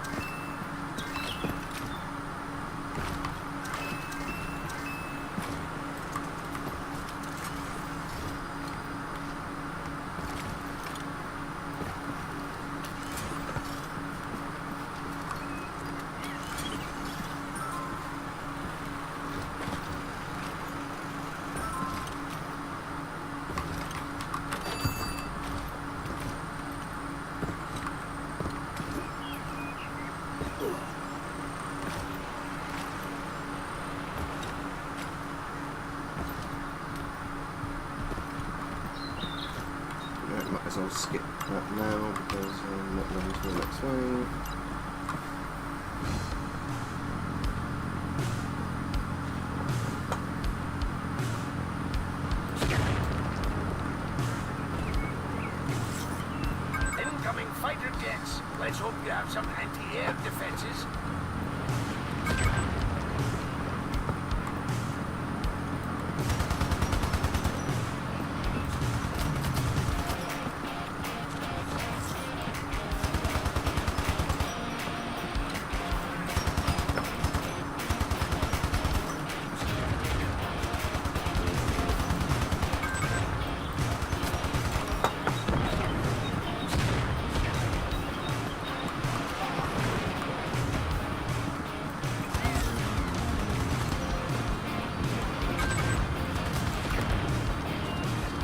S1: Might as well skip that now because I'm not going to the next way.
S2: Incoming fighter jets. Let's hope you have some anti-air defenses.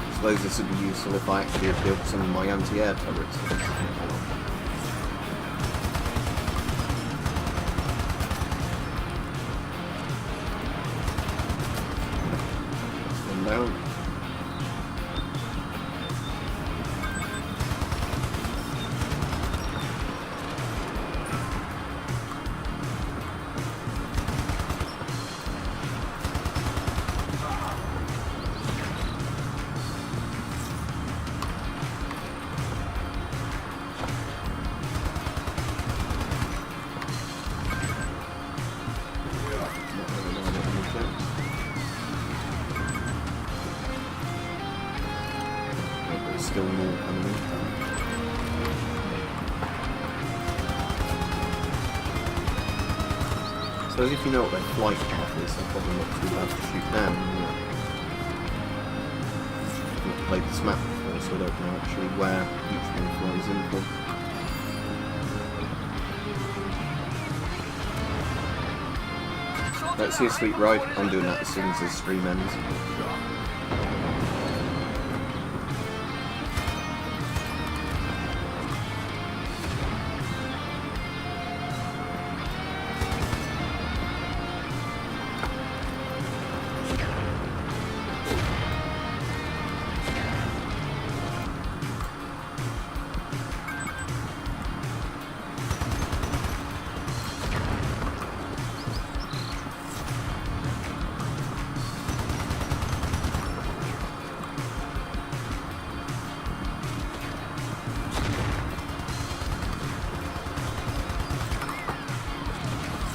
S1: I suppose this would be useful if I actually had built some of my anti-air turrets. One down. suppose if you know what their flight path is, they're probably not too bad to shoot down. I've not played this map before, so I don't know actually where each one flies in from. Let's see a sweet ride. I'm doing that as soon as the stream ends.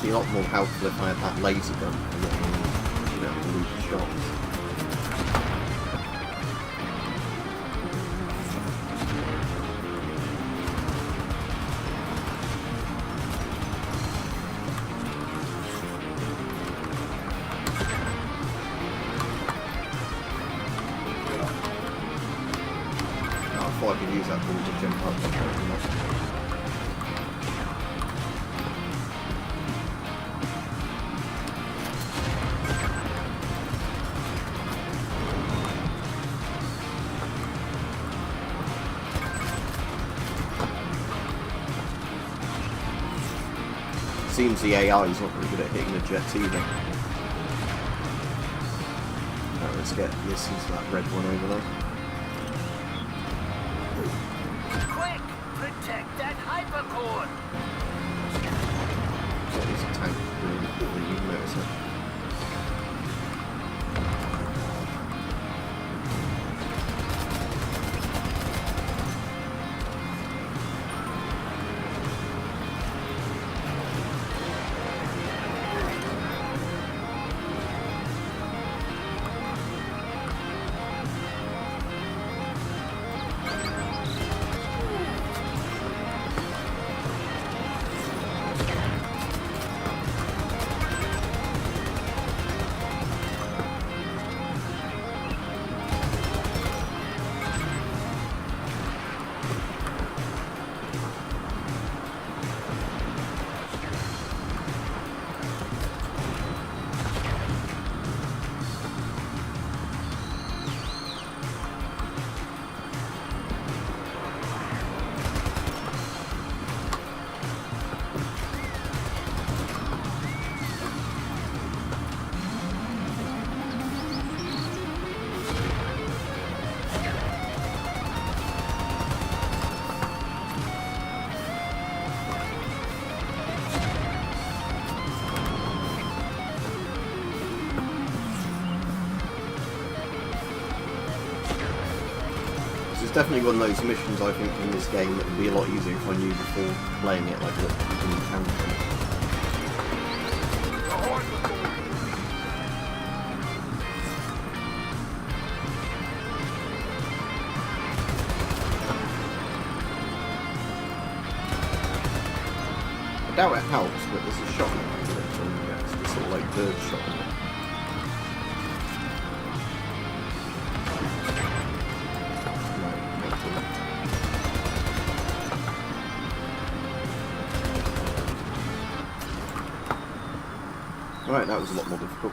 S1: A lot more helpful if I had that laser gun and not loop shots. Oh, I thought I could use that ball to jump up. Seems the AI is not very good at hitting the jets either. Right, let's get this into that red one over there.
S2: Quick! Protect that hypercore!
S1: What is a tank doing? Didn't even notice it. It's definitely one of those missions I think in this game that would be a lot easier if I knew before playing it, like what you can encounter. I doubt it helps, but there's a shot in it, isn't it? So it's the sort of like bird shot in it. Right, that was a lot more difficult.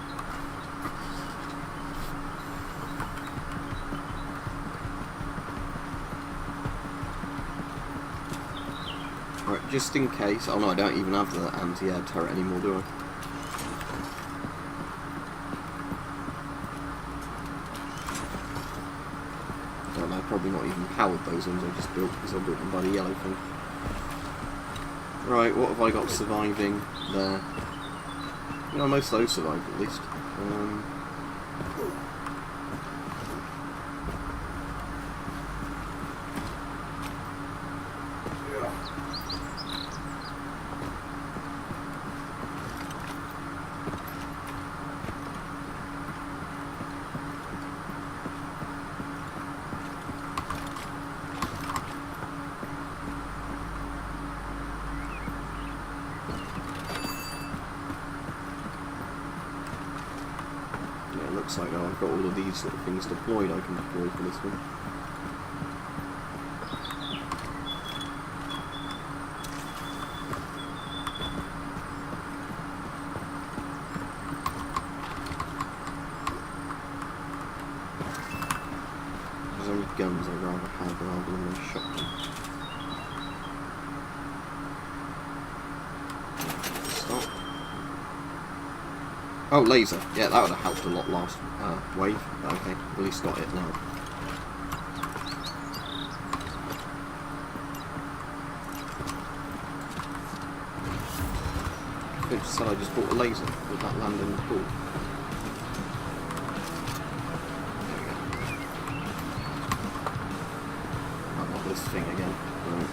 S1: Right, just in case. Oh no, I don't even have the anti-air turret anymore, do I? Don't know, probably not even powered those ones I just built because I built them by the yellow thing. Right, what have I got surviving there? You know, most of those survived at least. looks like I've got all of these sort of things deployed I can deploy for this one. There's only guns I'd rather have rather than a shotgun. Stop. Oh, laser. Yeah, that would have helped a lot last wave. But okay, at least got it now. I just said I just bought a laser. Would that land in the pool? There we go. Oh, not this thing again. Right.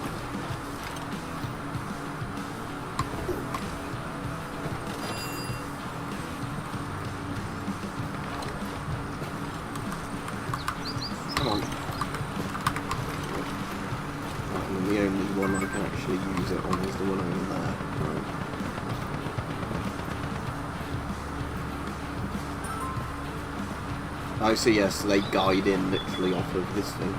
S1: Come on. Right, and then the only one I can actually use it on is the one over there. Right. I see, yes, they guide in literally off of this thing.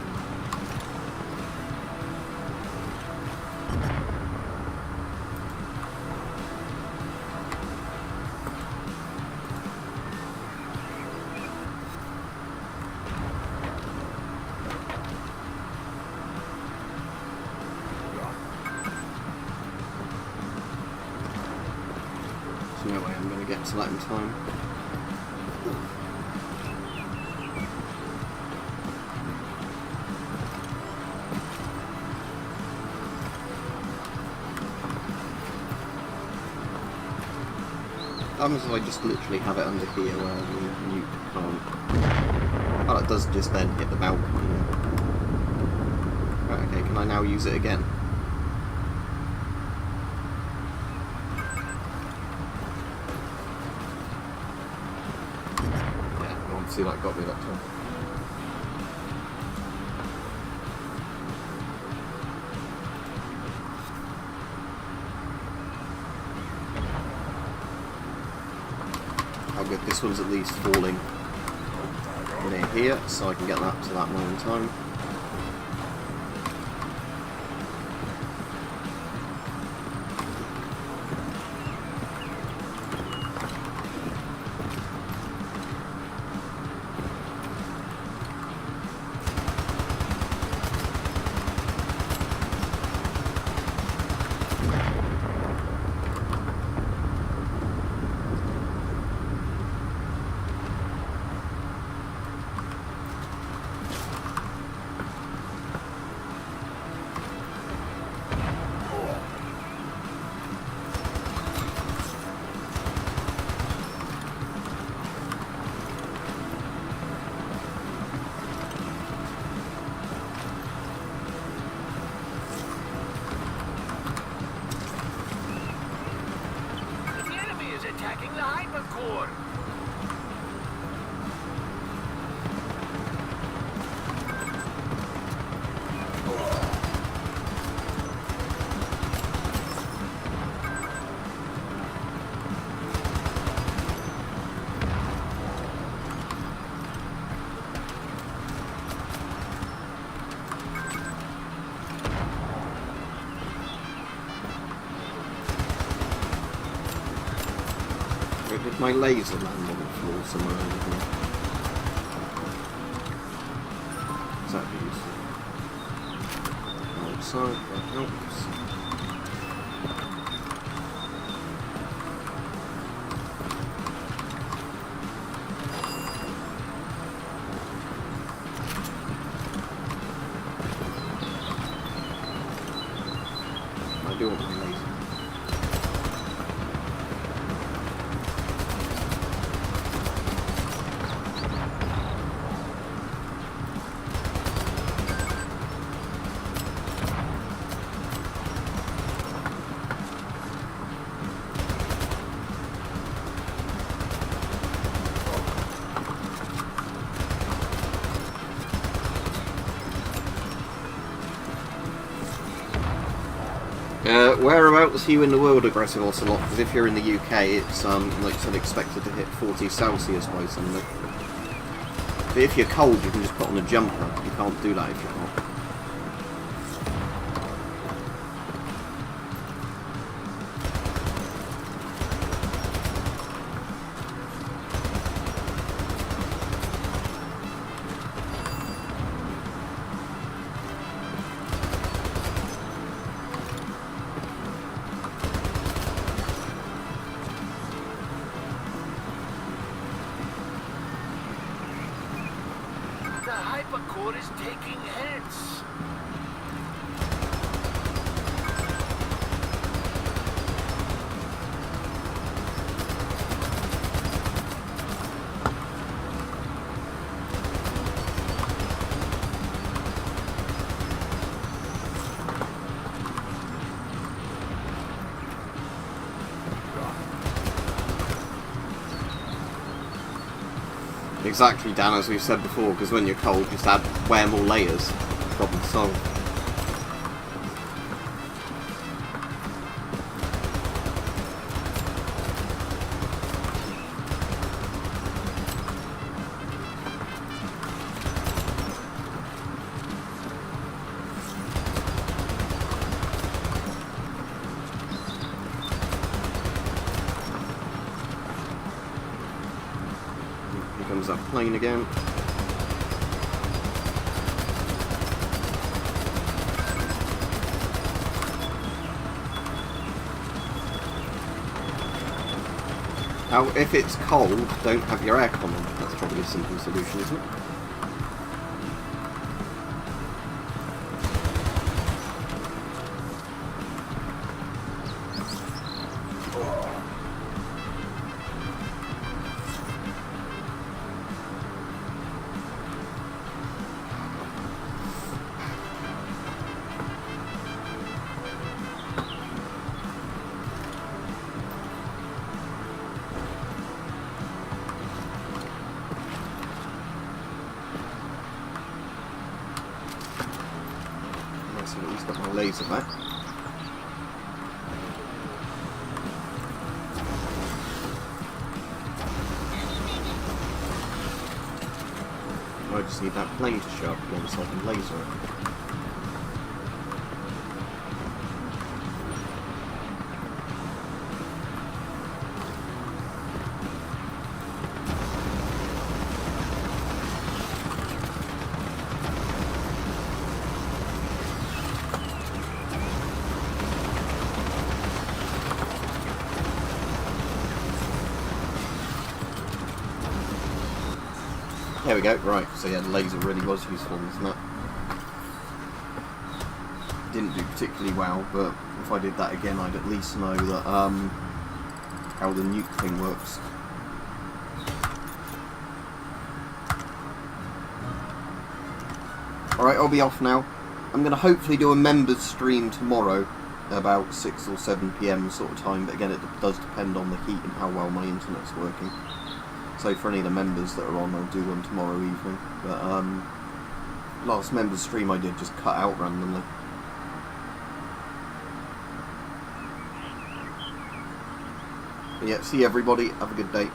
S1: There's no way I'm going to get to that in time. As I just literally have it under here where you can't. Oh, it does just then hit the balcony. Right, okay, can I now use it again? Yeah, obviously that got me that time. Oh good, this one's at least falling near here, so I can get that to that one in time.
S2: Attacking the hypercore.
S1: Did my laser land on the floor somewhere over here? Is that useful? Outside, that helps. I do want my laser. Whereabouts are you in the world, Aggressive Ocelot? Because if you're in the UK, it's like I said, expected to hit 40 Celsius by Sunday. But if you're cold, you can just put on a jumper. You can't do that if you're hot.
S2: The hypercore is taking hits.
S1: Exactly, Dan, as we've said before, because when you're cold, just wear more layers. Problem solved. Here comes that plane again. Now, if it's cold, don't have your aircon on. That's probably a simple solution, isn't it? Nice, at least got my laser back. I just need that plane to show up again so I can laser it. There we go, right, so yeah, the laser really was useful, isn't it? Didn't do particularly well, but if I did that again, I'd at least know that, how the nuke thing works. Alright, I'll be off now. I'm going to hopefully do a members stream tomorrow, about 6 or 7 PM sort of time, but again, it does depend on the heat and how well my internet's working. So for any of the members that are on, I'll do one tomorrow evening. But last members stream I did just cut out randomly. But yeah, see everybody. Have a good day.